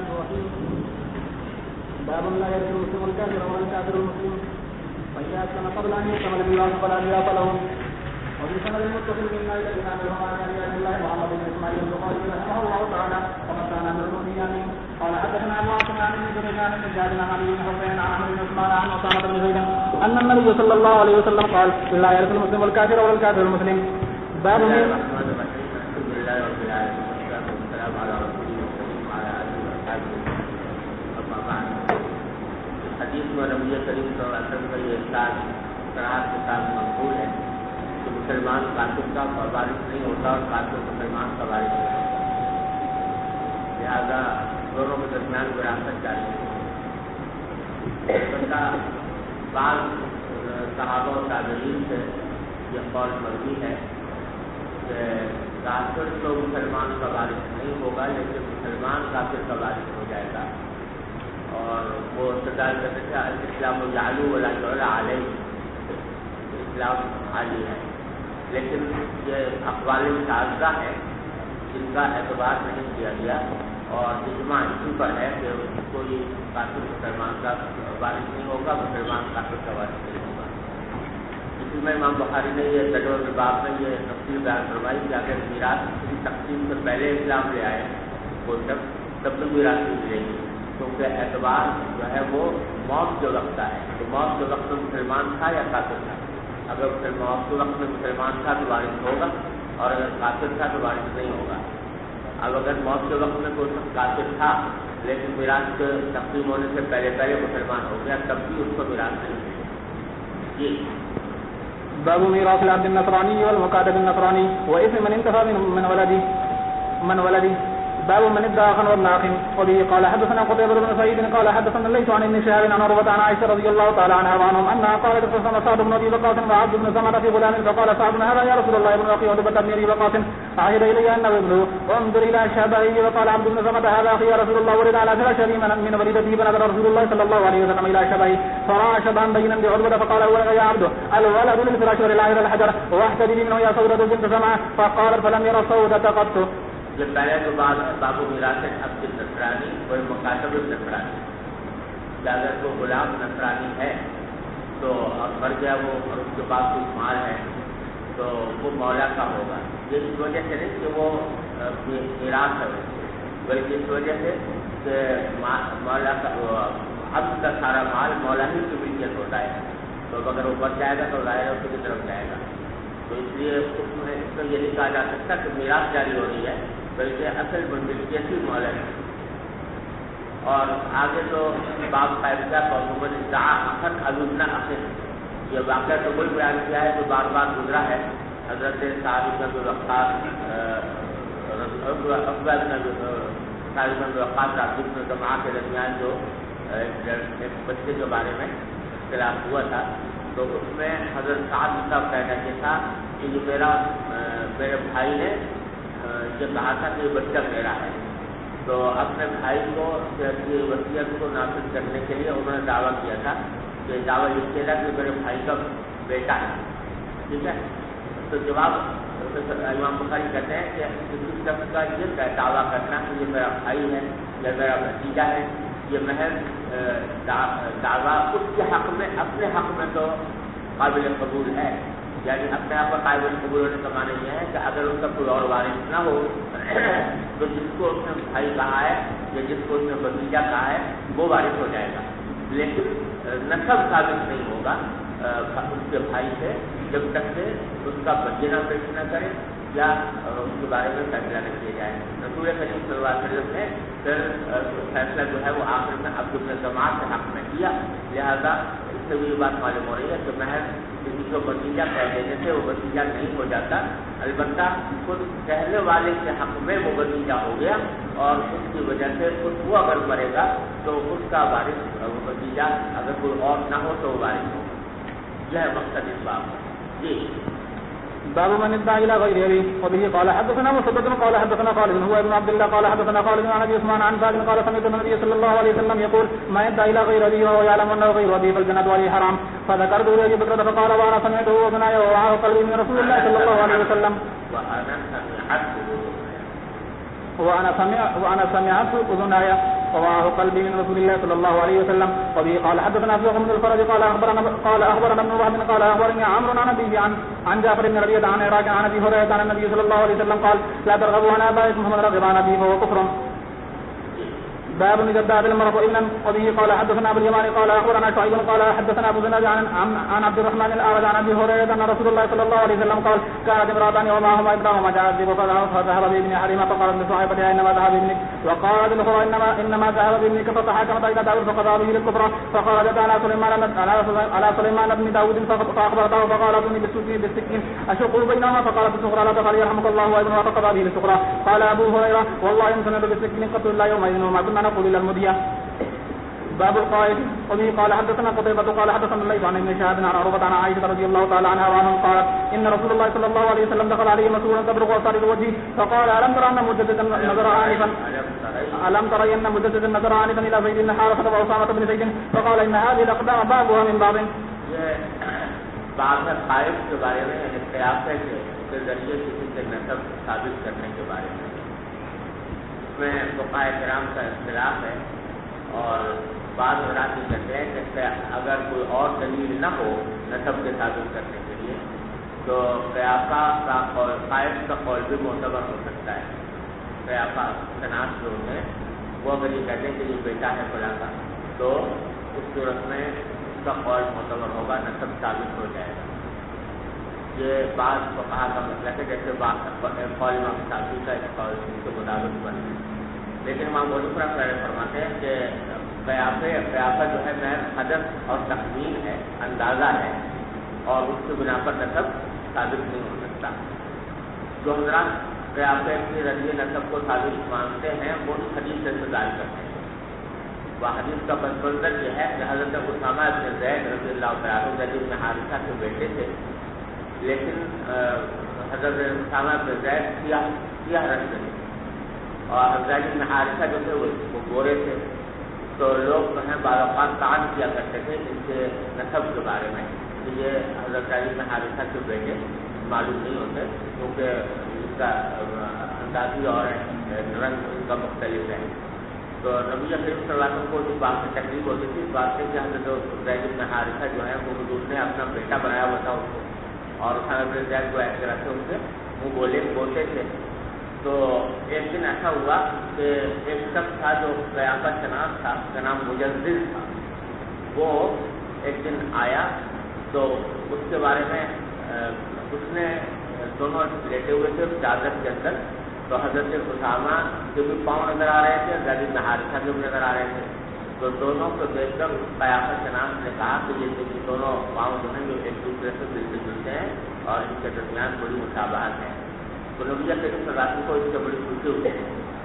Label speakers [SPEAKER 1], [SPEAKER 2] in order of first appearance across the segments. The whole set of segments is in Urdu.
[SPEAKER 1] الرحيم باب لا يرث المسلم الكافر ولا الكافر المسلم فإذا كان قبل أن يكمل بالله فلا ميراث له. وفي سند المتصل منا إلى الإمام الهماني عن الله محمد بن إسماعيل البخاري رحمه الله تعالى وقد كان أمر المؤمنين قال حدثنا أبو عاصم عن ابن جريجان بن جابر عن علي بن حسين عن عمرو بن عثمان عن أسامة بن زيد أن النبي صلى الله عليه وسلم قال لا يرث المسلم الكافر ولا الكافر المسلم. باب
[SPEAKER 2] حدیث میں نبی کریم صلی اللہ علیہ وسلم کا یہ ارشاد صراحت کے ساتھ مقبول ہے کہ مسلمان کافر کا وارث نہیں ہوتا اور کافر مسلمان کا وارث نہیں ہوتا، لہذا دونوں کے درمیان وراثت جاری ہے۔ بعض صحابہ و تابعین سے یہ قول مروی ہے کہ کافر تو مسلمان کا وارث نہیں ہوگا لیکن مسلمان کافر کا وارث ہو جائے گا، اور وہ استدلال کرتے تھے اسلام یعلو ولا یعلی علیہ، اسلام عالی ہے، لیکن یہ اقوال شاذہ ہے جن کا اعتبار نہیں کیا گیا، اور اجماع اسی پر ہے کہ کوئی کافر مسلمان کا وارث نہیں ہوگا، مسلمان کافر کا وارث نہیں ہوگا۔ اسی میں امام بخاری نے یہ تجربہ کے باب میں یہ تفصیل بیان فرمائی کہ اگر میراث کی تقسیم سے پہلے اسلام لے آئے کوئی شخص تب تو میراث نہیں ملے گی، کیونکہ اعتبار جو ہے وہ موت کے وقت کا ہے، تو موت کے وقت میں مسلمان تھا یا کافر تھا؟ اگر موت کے وقت میں مسلمان تھا تو وارث ہوگا، اور اگر کافر تھا تو وارث نہیں ہوگا۔ اب اگر موت کے وقت میں کوئی شخص کافر تھا لیکن میراث کے تقسیم ہونے سے پہلے مسلمان ہو گیا تب بھی اس کو میراث نہیں ملے گی۔ جی
[SPEAKER 1] باب ميراث العبد النصراني والمكاتب النصراني وإثم من انتفى من ولده باب من ادعى خن وابن اخ. وبه قال حدثنا قتيبة بن سعيد قال حدثنا الليث عن ابن شهاب عن عروة عن عائشة رضي الله تعالى عنها وعنهم انها قالت فسمى سعد بن ابي وقاص وعبد بن زمرة في غلام فقال سعد هذا يا رسول الله ابن اخي عتبة بن ابي وقاص عهد الي انه ابنه وانظر الى شهبه. وقال عبد بن زمرة هذا اخي يا رسول الله ولد على فراشه من وليدته فنظر رسول الله صلى الله عليه وسلم الى شهبه فراى شبها بينا بعروة فقال هو يا عبد الولد للفراش وللعير الحجر واحتدي منه يا سودة بنت زمعة فقالت فلم ير سودة قط.
[SPEAKER 2] یہ پہلے تو باب میراث عبد نصرانی اور مکاتب نصرانی، کہ اگر وہ غلام نصرانی ہے تو اب مر گیا وہ اور اس کے بعد کوئی مال ہے تو وہ مولا کا ہوگا، یہ اس وجہ سے نہیں کہ وہ میراث ہے بلکہ اس وجہ سے کہ مولا کا عبد کا سارا مال مولا ہی کی ملکیت ہوتا ہے، تو اگر وہ بچ جائے گا تو ظاہر ہے اس کی طرف جائے گا، تو اس لیے اس میں اس کو یہ نہیں کہا جا سکتا کہ میراث جاری ہو رہی ہے بلکہ اصل ملکیت ہی مولا ہے۔ اور آگے تو باب قاعدہ قومن ادعا اخن ابن اخ، یہ واقعہ تو کوئی بیان کیا ہے جو بار بار گزرا ہے، حضرت سعد بن وقاص عبد بن زمعہ کے درمیان جو ایک بچے کے بارے میں اختلاف ہوا تھا، تو اس میں حضرت سعد صاحب کہنا یہ تھا کہ جو میرے بھائی نے یہ کہا تھا کہ یہ بچہ میرا ہے، تو اپنے بھائی کو وصیت کو نافذ کرنے کے لیے انہوں نے دعویٰ کیا تھا کہ دعویٰ یہ کیا تھا کہ میرے بھائی کا بیٹا ہے، ٹھیک ہے۔ تو جواب امام بخاری کہتے ہیں کہ کسی شخص کا یہ دعویٰ کرنا کہ یہ میرا بھائی ہے یا میرا بھتیجا ہے، یہ محض دعویٰ اس کے حق میں اپنے حق میں تو قابل قبول ہے، یعنی اپنے آپ کا قابل قبول ہونے کا معنی یہ ہے کہ اگر اس کا کوئی اور وارث نہ ہو تو جس کو اس نے بھائی کہا ہے یا جس کو اس نے بھتیجا کہا ہے وہ وارث ہو جائے گا، لیکن نسب ثابت نہیں ہوگا اس کے بھائی سے جب تک کہ اس کا بینہ پیش نہ کرے یا اس کے بارے میں فیصلہ نہ کیا جائے۔ رسول کریم صلی اللہ علیہ وسلم نے پھر فیصلہ جو ہے وہ آخر میں عبد بن زمعہ کے حق میں کیا، لہذا اس سے بھی یہ بات معلوم ہو رہی ہے کہ محض کسی کو بھتیجا کہہ دینے سے وہ بھتیجا نہیں ہو جاتا، البتہ خود کہنے والے کے حق میں وہ بھتیجا ہو گیا اور اس کی وجہ سے خود وہ اگر مرے گا تو اس کا وارث وہ بھتیجا اگر کوئی اور نہ ہو تو وہ وارث ہوگا۔ یہ ہے مقصد اس باب کا۔ جی
[SPEAKER 1] باب من ادعى الى غير ابي. وبه قال حدثنا مسدد قال حدثنا خالد هو ابن عبد الله قال حدثنا خالد عن ابي عثمان عن سالم قال سمعت النبي صلى الله عليه وسلم يقول ما ادعى الى غير ابي وهو يعلم انه غير ابي فالجنة عليه حرام. فذكرت لابي بكر فقال وانا سمعته وابناي ووعاه قلبي من رسول الله صلى الله عليه وسلم وانا سمعت اذناي رواه قلبي من رسول الله صلى الله عليه وسلم. وبه قال حدثنا أبو بن الفرج قال أخبرنا ابن وهب قال أخبرني عمرو عن أبيه عن جعفر بن ربيعة عن عراك عن أبي هريرة عن النبي صلى الله عليه وسلم قال لا ترغبوا عن آبائكم فمن رغب عن أبيه فهو كفر. باب جداد المرء ابنا. وبه قال حدثنا ابو اليمان قال اخبرنا شعيب قال حدثنا ابو زناد عن عبد الرحمن الاعرج عن ابي هريره ان رسول الله صلى الله عليه وسلم قال كانت امراتان ومعهما ابنهما جاءت فذهب بابن احدهما فقالت لصاحبتها انما ذهب ابنك وقالت الاخرى انما ذهب بابنك فتحاكمت الى داود فقضى به للكفر فخرجت على سليمان بن داود فاخبرته فقال اتوني بالسكين اشق بينهما فقالت الصغرى لا تقل يرحمك الله وابنها فقضى به للصغرى. قال ابو هريره والله ان سند بالسكين قتل لا يومئذ وما كنا نقول الى المديه. باب القائد. وبه قال حدثنا قتيبة قال حدثنا الليث عن ابن شهاب عن عروة عن عائشة رضي الله تعالى عنها وعنهم قالت ان رسول الله صلى الله عليه وسلم دخل عليه مسرورا تبرق وصار الوجه فقال الم تر ان مجددا نظر عنفا الى زيد بن حارثة وأسامة بن زيد فقال ان هذه الاقدام بابها من باب.
[SPEAKER 2] بعض میں قائد کے بارے میں اختلاف ہے کہ ذریعے کسی کے نسب ثابت کرنے کے بارے میں اس میں فقہاء کرام کا اختلاف ہے اور بعض حضرات یہ کہتے ہیں کہ اگر کوئی اور دلیل نہ ہو نسب کے ثابت کرنے کے لیے تو قیافہ کا قول قائد کا قول بھی معتبر ہو سکتا ہے. قیافہ شناخت جو ہے وہ اگر یہ کہتے ہیں کہ یہ بیٹا ہے فلاں کا تو اس صورت میں اس کا قول معتبر ہوگا نسب ثابت ہو جائے گا. یہ بعض فقہا کا مسئلہ ہے جیسے قول امام شافعی کا اس قول کے مطابق بنے. لیکن امام ابو حنیفہ فرماتے ہیں کہ قیافہ جو ہے محض حدث اور تخمین ہے, اندازہ ہے اور اس کے بنا پر نسب ثابت نہیں ہو سکتا. جو حضرات قیافہ کے ذریعے نسب کو ثابت مانتے ہیں وہ اس حدیث سے استدلال کرتے ہیں. وہ حدیث کا پس منظر یہ ہے کہ حضرت اسامہ بن زید رضی اللہ تعالیٰ عنہ زید بن حارثہ کے بیٹے تھے, لیکن حضرت اسامہ بن زید سیاہ رنگ کے تھے اور زید بن حارثہ جو تھے وہ گورے تھے. تو لوگ جو ہیں بعض اوقات تعان کیا کرتے تھے ان کے نسب کے بارے میں کہ یہ حضرت زید بن حارثہ کے بیٹے معلوم نہیں ہوتے کیونکہ اس کا اندازی اور رنگ ان کا مختلف ہے. تو نبی کریم صلی اللہ علیہ وسلم کو اس بات سے تکلیف ہوتی تھی, اس بات سے کہ حضرت زید بن حارثہ جو ہے وہ حضور نے اپنا بیٹا بنایا ہوا تھا اس کو اور اسامہ بن زید کو ایسے رکھے ان سے منہ بولتے تھے. تو ایک دن ایسا ہوا کہ ایک شخص تھا جو قیافہ شناس تھا, اس کا نام مجزز تھا. وہ ایک دن آیا تو اس کے بارے میں اس نے دونوں لیٹے ہوئے تھے چادر کے اندر, تو حضرت اسامہ کے بھی پاؤں نظر آ رہے تھے, زید بن حارثہ کے بھی نظر آ رہے تھے. تو دونوں کو دیکھ کر قیافہ شناس نے کہا کہ یہ دونوں پاؤں جو ہیں جو ایک دوسرے سے ملتے جلتے ہیں اور ان کے درمیان بڑی مشابہت ہے. تو نبی کریم صلی اللہ علیہ وسلم کو اس سے بڑی خوشی ہوئی.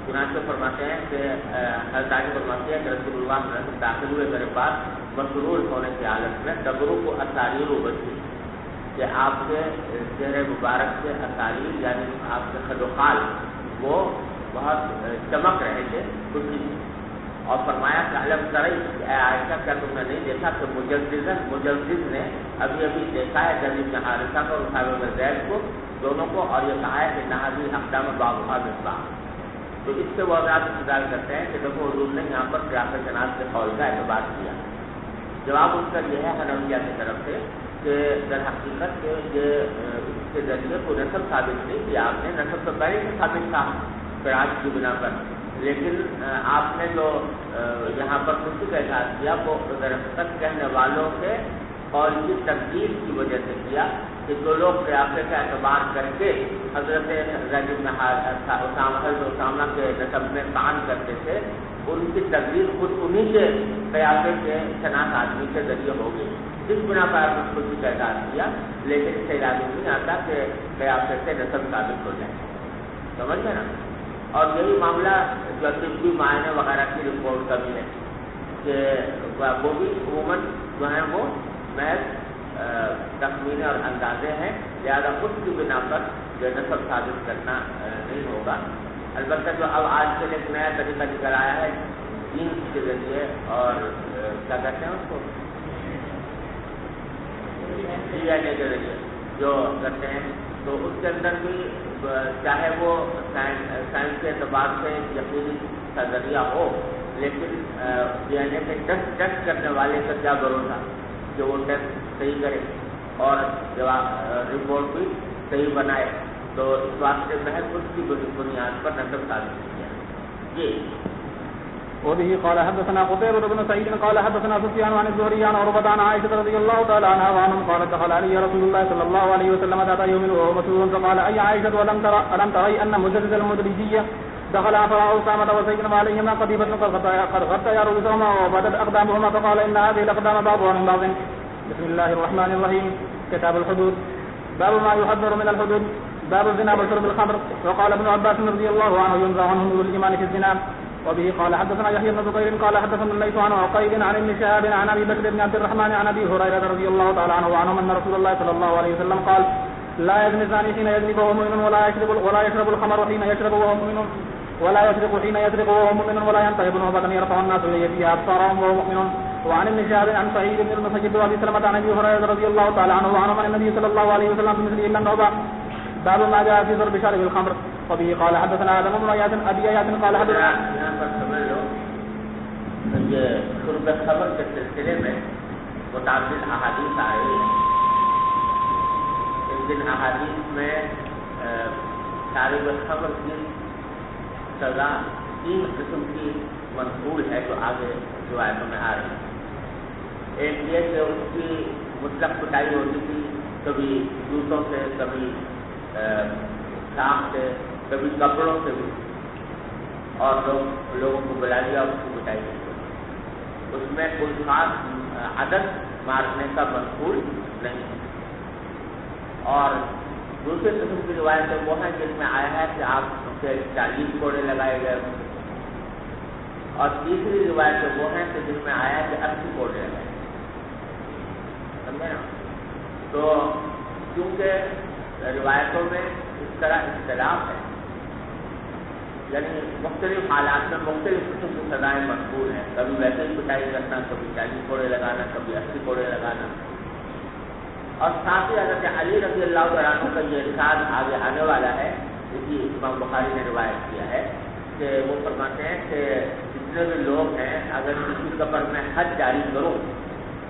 [SPEAKER 2] چنانچہ فرماتے ہیں کہ حضرت عائشہ فرماتی ہے کہ رسول اللہ صلی اللہ علیہ وسلم داخل ہوئے میرے پاس مسرور ہونے کی حالت میں تبرو کو اثاریر و بچی کہ آپ کے چہرے مبارک سے اثاریر یعنی آپ کے خد و خال وہ بہت چمک رہے تھے خوشی سے. اور فرمایا کہ علم سرئی اے عائشہ کیا تم نے نہیں دیکھا کہ مجزز نے ابھی دیکھا ہے زید بن حارثہ کو اور اسامہ بن زید کو دونوں کو, اور یہ کہا ہے کہ نہادی اقدام بابھا مصباح. تو اس سے وہ حضرات استدلال کرتے ہیں کہ دیکھو حضور نے یہاں پر قیافہ شناس کے قول کا اعتبار کیا. جواب اس کا یہ ہے حنفیہ کی طرف سے کہ در حقیقت یہ اس کے ذریعے کو نسب ثابت نہیں کیا آپ نے, نسب تو پہلے سے ثابت تھا فراج کی بنا پر, لیکن آپ نے جو یہاں پر خوشی کا اظہار کیا وہ در حقیقت کہنے والوں کے قول کی تقدیر کی وجہ سے کیا کہ جو لوگ قیافے کا اعتبار کر کے حضرت زید بن اسامہ کے نسب میں طعن کرتے تھے ان کی تقدیر خود انہی کے قیافے کے شناس آدمی کے ذریعے ہو گئی. جس بنا پر آپ نے خوشی کا اظہار کیا, لیکن اس سے لازم نہیں آتا کہ قیافے سے نسب ثابت ہو جائے. سمجھ گئے نا. اور یہی معاملہ جو طبی معائنے وغیرہ کی رپورٹ کا بھی ہے کہ وہ بھی عموماً جو ہیں وہ محض تخمینے اور اندازے ہیں, لہٰذا اس کی بنا پر جو نسب ثابت کرنا نہیں ہوگا. البتہ جو اب آج کل ایک نیا طریقہ نکل آیا ہے جینس کے ذریعے اور کیا کہتے ہیں اس کو ڈی این اے کے ذریعے جو کرتے ہیں, تو اس کے اندر بھی چاہے وہ سائنس کے اعتبار سے یقینی کا ذریعہ ہو لیکن DNA کے ٹیسٹ کرنے والے کا کیا بھروسہ کہ وہ ٹیسٹ صحیح کرے اور رپورٹ بھی صحیح بنائے. تو اس واسطے محض اس کی بنیاد پر نسب ثابت کیا. جی
[SPEAKER 1] وبه قال حدثنا قتيبة بن سعيد قال حدثنا سفيان عن الزهري عن عروة عن عائشة رضي الله تعالى عنها وعنهم قالت دخل علي رسول الله صلى الله عليه وسلم ذات يوم وهو مسرور فقال أي عائشة ألم تري أن مجدد المدرجية دخل فرع أسامة وسيدنا عليهما قضيبة قد غطيا رؤوسهما وبدت أقدامهما فقال إن هذه الأقدام بعضها من بعض. بسم الله الرحمن الرحيم. كتاب الحدود. باب ما يحذر من الحدود. باب الزنا وشرب الخمر. وقال ابن عباس رضي الله عنه ينزع عنه نور الإيمان في الزنا. وبه قال حدثنا يحيى بن بكير قال حدثنا الليث عن عقيل عن ابن شهاب عن ابي بكر بن عبد الرحمن عن ابي هريره رضي الله تعالى عنه وعنهم ان رسول الله صلى الله عليه وسلم قال لا يزني الزاني حين يزني وهو مؤمن ولا يشرب الخمر حين يشرب وهو مؤمن ولا يسرق حين يسرق وهو مؤمن ولا ينتهب نهبة يرفع الناس اليه فيها ابصارهم وهو مؤمن. وعن ابن شهاب عن سعيد بن المسيب وابي سلمة عن ابي هريره رضي الله تعالى عنه وعنهم ان النبي صلى الله عليه وسلم بمثله الا النهبة. باب ما جاء في ضرب شارب الخمر. وبه قال حدثنا آدم بن ابي اياس قال حدثنا
[SPEAKER 2] شرب خمر کے سلسلے میں متعدد احادیث آئے ہیں. ان احادیث میں شارب خمر کی سزا 3 قسم کی منقول ہے جو آگے روایتوں میں آ رہی ہے. ایک یہ کہ اس کی مطلق پٹائی ہوتی تھی, کبھی جوتوں سے, کبھی شاخ سے, کبھی کپڑوں سے بھی, اور لوگوں کو بلا لیا اس کی پٹائی کی. اس میں کوئی خاص عدد مارنے کا منقول نہیں. اور دوسرے قسم کی روایتیں وہ ہیں جن میں آیا ہے کہ آپ سے 40 کوڑے لگائے گئے. اور تیسری روایتیں وہ ہیں کہ جن میں آیا ہے کہ 80 کوڑے لگائے. سمجھے نا؟ تو کیونکہ روایتوں میں اس طرح اختلاف ہے, یعنی مختلف حالات میں مختلف قسم کی سزائیں مقبول ہیں. کبھی ویسے ہی پٹائی کرنا, کبھی 40 کوڑے لگانا, کبھی 80 کوڑے لگانا. اور ساتھ ہی حضرت علی رضی اللہ عنہ کا یہ ارشاد آگے آنے والا ہے, اسی امام بخاری نے روایت کیا ہے کہ وہ فرماتے ہیں کہ جتنے بھی لوگ ہیں اگر کسی کے پر میں حد جاری کروں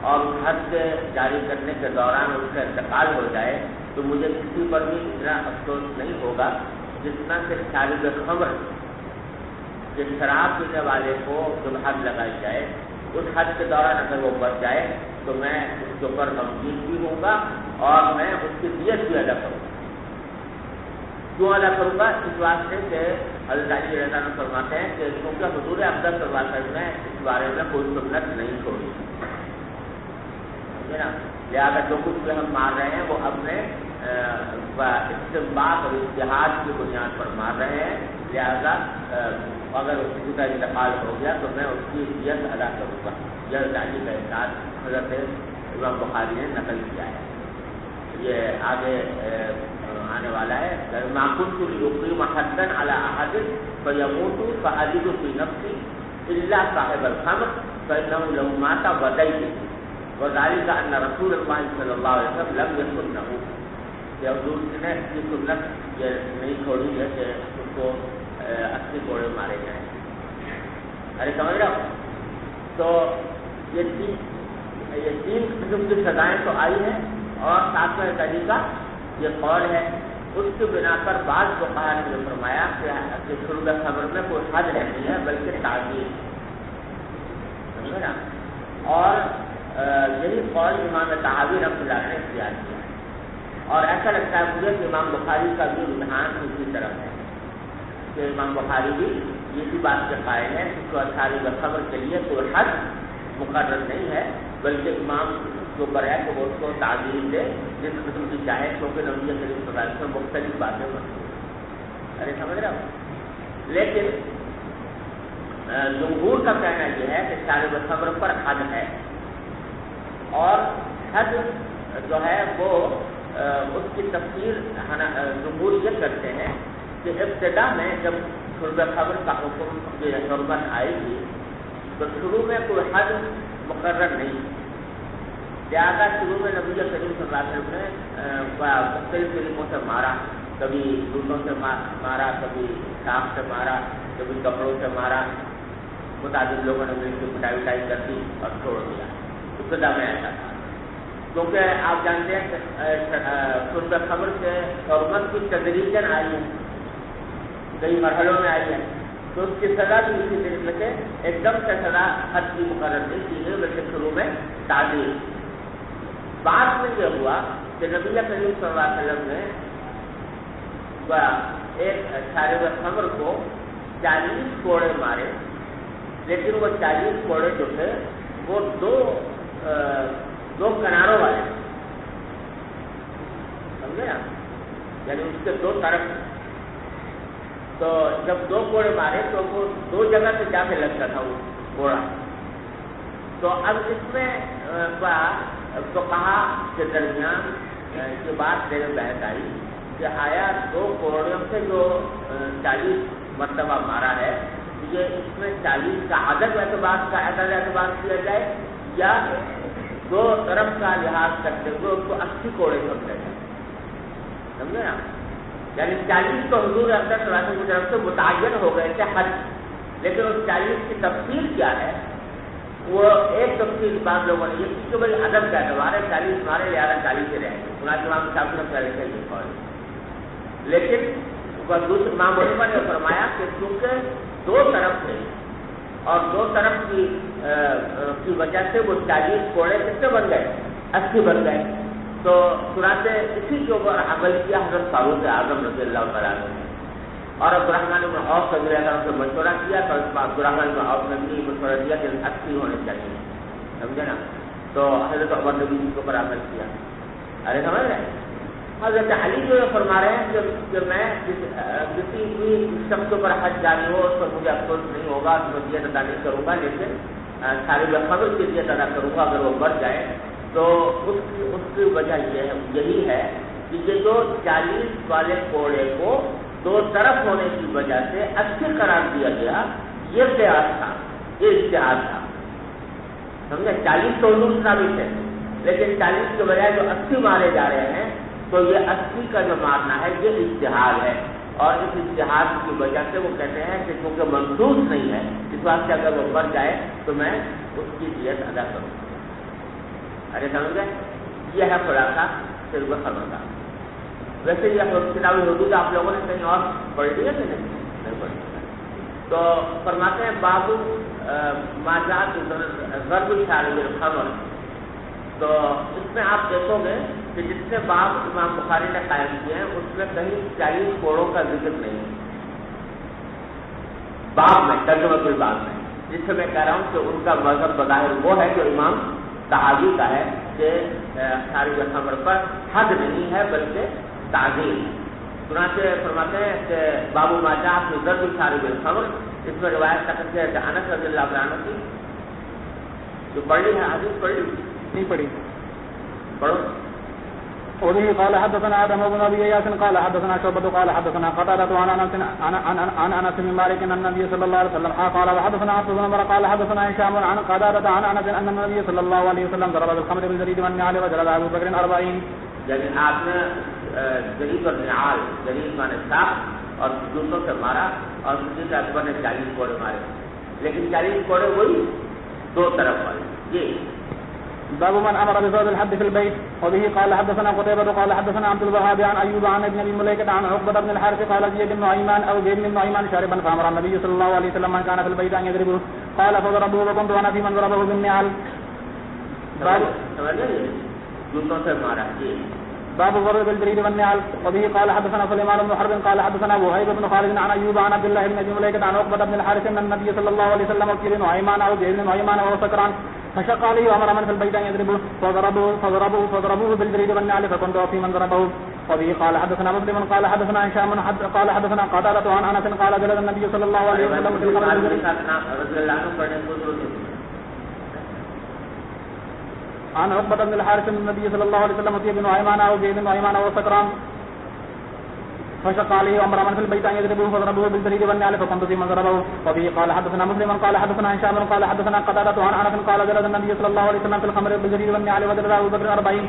[SPEAKER 2] اور حد جاری کرنے کے دوران اس کا انتقال ہو جائے تو مجھے کسی پر بھی اتنا افسوس نہیں ہوگا جتنا کہ شارب خمر کہ شراب پینے والے کو جب حد لگائی جائے اس حد کے دوران اگر وہ بچ جائے تو میں اس کے اوپر غمگین بھی ہوں گا اور میں اس کی دیت بھی ادا کروں گا. کیوں ادا کروں گا؟ اس واسطے کہ حضرت علی رضی اللہ عنہ فرماتے ہیں کہ کیونکہ حضور افضل صلی اللہ علیہ وسلم نے اس بارے میں کوئی سنت نہیں چھوڑی. سمجھے نا؟ لہٰذا جو کچھ بھی ہم مار رہے ہیں وہ اپنے استنباط اور اجتہاد کی بنیاد پر مار رہے ہیں. لہٰذا اگر کسی کا انتقال ہو گیا تو میں اس کی دیت ادا کروں گا. یہ داعی کا احساس حضرت امام بخاری نے نقل کیا ہے. یہ آگے آنے والا ہے. ما كنت لأقيم حدا على أحد فيموت فأجد في نفسي إلا صاحب الخمر فإنه لو مات بديت وذلك أن رسول الله صلى الله عليه وسلم لم يسنه. کہ حضور نے اس کی سنت یہ نہیں چھوڑی ہے کہ اس کو 80 کوڑے مارے جائیں. ارے سمجھ رہا ہو؟ تو یہ 3 قسم کی سزائیں تو آئی ہیں. اور 7واں طریقہ یہ قول ہے, اس کی بنا پر بعض فقہا نے جو فرمایا کہ شرب خمر میں کوئی حد نہیں ہے بلکہ تعزیر. سمجھے نا؟ اور یہی قول امام طحاوی رحمۃ اللہ نے اختیار کیا. اور ایسا لگتا ہے مجھے کہ امام بخاری کا بھی رجحان اسی طرف ہے کہ امام بخاری بھی اسی بات کے قائل ہے کہ شارب خمر کے لیے کوئی حد مقرر نہیں ہے بلکہ امام جو پر ہے کہ وہ اس کو تعزیر دے جس قسم کی چاہے, کیونکہ نبی کریم صلی اللہ علیہ وسلم مختلف باتیں ہوتی ہیں. ارے سمجھ رہے ہو؟ لیکن جمہور کا کہنا یہ ہے کہ شارب خمر پر حد ہے, اور حد جو ہے وہ اس کی تفسیر جمہور یہ کرتے ہیں کہ ابتدا میں جب شرب خمر کا حکم کی حرمت آئے گی تو شروع میں کوئی حد مقرر نہیں. لہٰذا شروع میں نبی کریم صلی اللہ علیہ وسلم نے مختلف طریقوں سے مارا, کبھی جوتوں سے مارا, کبھی شاخ سے مارا, کبھی کپڑوں سے مارا. متعدد لوگوں نے مل کے پٹائی وٹائی کر دی اور چھوڑ دیا. ابتدا میں ایسا تھا کیونکہ آپ جانتے ہیں کہ شرب خمر سے حرمت کی تدریجاً آئی ہے, کئی مرحلوں میں آئی ہے, تو اس کی سزا بھی اسی طریقے سے ایک دم سے سزا حد کی مقرر نہیں کی ہے, بلکہ شروع میں تعزیر. بعد میں یہ ہوا کہ نبی کریم صلی اللہ علیہ وسلم نے ایک شارب خمر کو 40 کوڑے مارے, لیکن وہ 40 کوڑے جو تھے وہ دو کناروں والے, سمجھے نا, یعنی اس کے 2 طرف. تو جب 2 کوڑے مارے تو وہ 2 جگہ سے جا کے لگتا تھا وہ کوڑا. تو اب اس میں فقہا کے درمیان یہ بات میرے بحث آئی کہ آیا 2 کوڑوں سے جو 40 مرتبہ مارا ہے, یہ اس میں 40 کا عدد اعتبار کیا جائے یا 2 طرف کا لحاظ کرتے ہوئے اس کو 80 کوڑے سمجھا جائے, سمجھے نا. یعنی 40 تو حضور اکرم صلی اللہ علیہ وسلم کی طرف سے متعین ہو گئے تھے حج, لیکن اس 40 کی تفصیل کیا ہے وہ ایک تفصیل بعض لوگوں نے یہ کی کہ بھائی عدد کا اعتبار ہے, 40 مارے لہٰذا 40 ہی رہیں گے. امام صاحب نے پہلے سے یہ قول, لیکن دوسرے امام حنیفہ نے فرمایا کہ چونکہ 2 طرف تھے اور 2 طرف کی وجہ سے وہ 40 کوڑے کتنے بن گئے, 80 بن گئے. تو چنانچہ اسی کے اوپر عمل کیا حضرت فاروق اعظم رضی اللہ تعالیٰ عنہ, اور عبدالرحمن بن عوف رضی اللہ عنہ سے مشورہ کیا, تو عبدالرحمن بن عوف نے بھی مشورہ دیا کہ 80 ہونے چاہیے, سمجھے نا. تو حضرت عمر نے بھی اس کے اوپر عمل کیا. ارے سمجھ رہے ہیں, حضرت علی جو فرما رہے ہیں کہ میں کسی بھی شخص کے اوپر حج جاری ہو اس پر مجھے افسوس نہیں ہوگا, اس میں دیت ادا نہیں کروں گا, لیکن شارب خمر کی دیت ادا کروں گا اگر وہ مر جائے. تو اس کی وجہ یہی ہے کہ یہ جو 40 والے کوڑے کو 2 طرف ہونے کی وجہ سے 80 قرار دیا گیا, یہ قیاس تھا, یہ اجتہاد تھا, سمجھے. 40 تو حضور ثابت ہے, لیکن 40 کے بجائے جو 80 مارے جا رہے ہیں, تو یہ 80 کا جو مارنا ہے یہ اجتہاد ہے. اور اس اجتہاد کی وجہ سے وہ کہتے ہیں کہ کیونکہ منسوخ نہیں ہے, اس واسطے اگر وہ مر جائے تو میں اس کی دیت ادا کروں. ارے سمجھ گئے, یہ ہے خلاصہ شرب خمر کا. ویسے یہ کتاب حدود آپ لوگوں نے کہیں اور پڑھ لی ہے کہ نہیں پڑھی. تو فرماتے ہیں بابو ماجات غرب شارب الخمر. تو اس میں آپ دیکھو گے کہ جتنے باب امام بخاری نے قائم کیے ہیں اس میں کہیں 40 کوڑوں کا ذکر نہیں ہے باب میں, ترجمہ الباب میں, جس سے میں کہہ رہا ہوں کہ ان کا مذہب بظاہر وہ ہے جو امام تحاوی کا ہے کہ شارب خمر پر حد نہیں ہے بلکہ تعزیر. چنانچہ فرماتے ہیں کہ بابو ماجا کی ضرب شارب الخمر, اس میں روایت تک ہے کہ انس رضی اللہ عنہ کی جو پڑھی ہے حدیث پڑھی
[SPEAKER 1] نہیں پڑھی,
[SPEAKER 2] پڑھو.
[SPEAKER 1] وبه قال حدثنا آدم بن أبي إياس قال حدثنا شعبة قال حدثنا قتادة عن أنس بن مالك أن النبي صلى الله عليه وسلم قال وحدثنا عبد بن عمر قال حدثنا هشام عن قتادة عن أنس أن النبي صلى الله عليه وسلم ضرب بالخمر بالجريد والنعال وجلد أبو بكر 40.
[SPEAKER 2] یعنی آپ نے جرید اور نعال, جرید مانے ساخت اور جوتوں سے مارا, اور صدیق اکبر نے 40 کوڑے مارے, لیکن 40 کوڑے وہی 2 طرف والے. یہ
[SPEAKER 1] باب من امر بزوج الحد في البيت. وبه قال حدثنا قتيبة قال حدثنا عبد الوهاب عن ايوب عن ابن ابي مليكة عن عقبة بن الحارث قال زيد بن نعيمان او زيد بن نعيمان شاربا فامر النبي صلى الله عليه وسلم من كان في البيت ان يضربه قال فضربوه وكنت انا في من ضربه بالنعال.
[SPEAKER 2] جوتوں سے مارا.
[SPEAKER 1] باب الضرب بالجريد والنعال. وبه قال حدثنا سليمان بن حرب قال حدثنا وهيب بن خالد عن ايوب عن عبد الله بن ابي مليكة عن عقبة بن الحارث ان النبي صلى الله عليه وسلم وكيل نعيمان او زيد بن نعيمان وهو سكران فشق عليه وامر من في البيت ان يضربوه فضربوه بالجريد والنعال فكنت في من ضربه. وبه قال حدثنا مسلم قال حدثنا هشام قال حدثنا قتادة عن انس قال جلد النبي صلى الله عليه وسلم في الخمر عن عقبة بن الحارث ان النبي صلى الله عليه وسلم وكيل نعيمان او زيد بن نعيمان وهو سكران فشق عليه وامر من في البيت ان يضربوه فضربوه بالجريد والنعال فكنت في من ضربه. وبه قال حدثنا مسلم قال حدثنا هشام قال حدثنا قتادة عن انس قال جلد النبي صلى الله عليه وسلم في الخمر بالجريد والنعال وجلد ابو بكر 40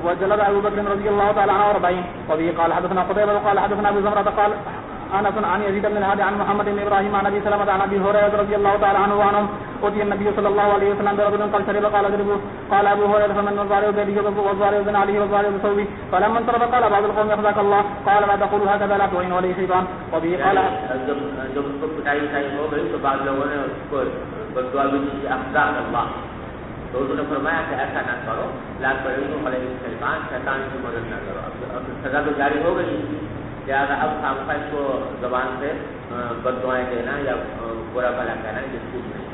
[SPEAKER 1] وجلد ابو بكر رضي الله تعالى عنه 40. وبه قال حدثنا قتيبة قال حدثنا ابو زمرة قال انس عن يزيد بن الهادي عن محمد بن ابراهيم عن ابي سلمة عن ابي هريرة رضي الله تعالى عنه وعنهم أتي النبي صلى الله عليه وسلم برجل قد شرب قال اضربوه قال ابو هريرة فمن الظالم بيده والظالم بن عليه والظالم بثوبه فلما انصرف قال بعض القوم يخزاك الله قال لا تقولوا هكذا لا تعين عليه شيطان وبه قال
[SPEAKER 2] جب اس کو پٹائی ہو گئی تو بعض لوگوں نے اس کو بدعا بھی دی کہ افزاک اللہ، تو انہوں نے فرمایا کہ ایسا نہ کرو، لا تعینوا علیہ شیطان، شیطان کی مدد نہ کرو. اب سزا تو جاری ہو گئی، لہٰذا اب خامخواہ اس کو زبان سے بد دعائیں دینا یا برا بھلا کہنا یہ ٹھیک نہیں.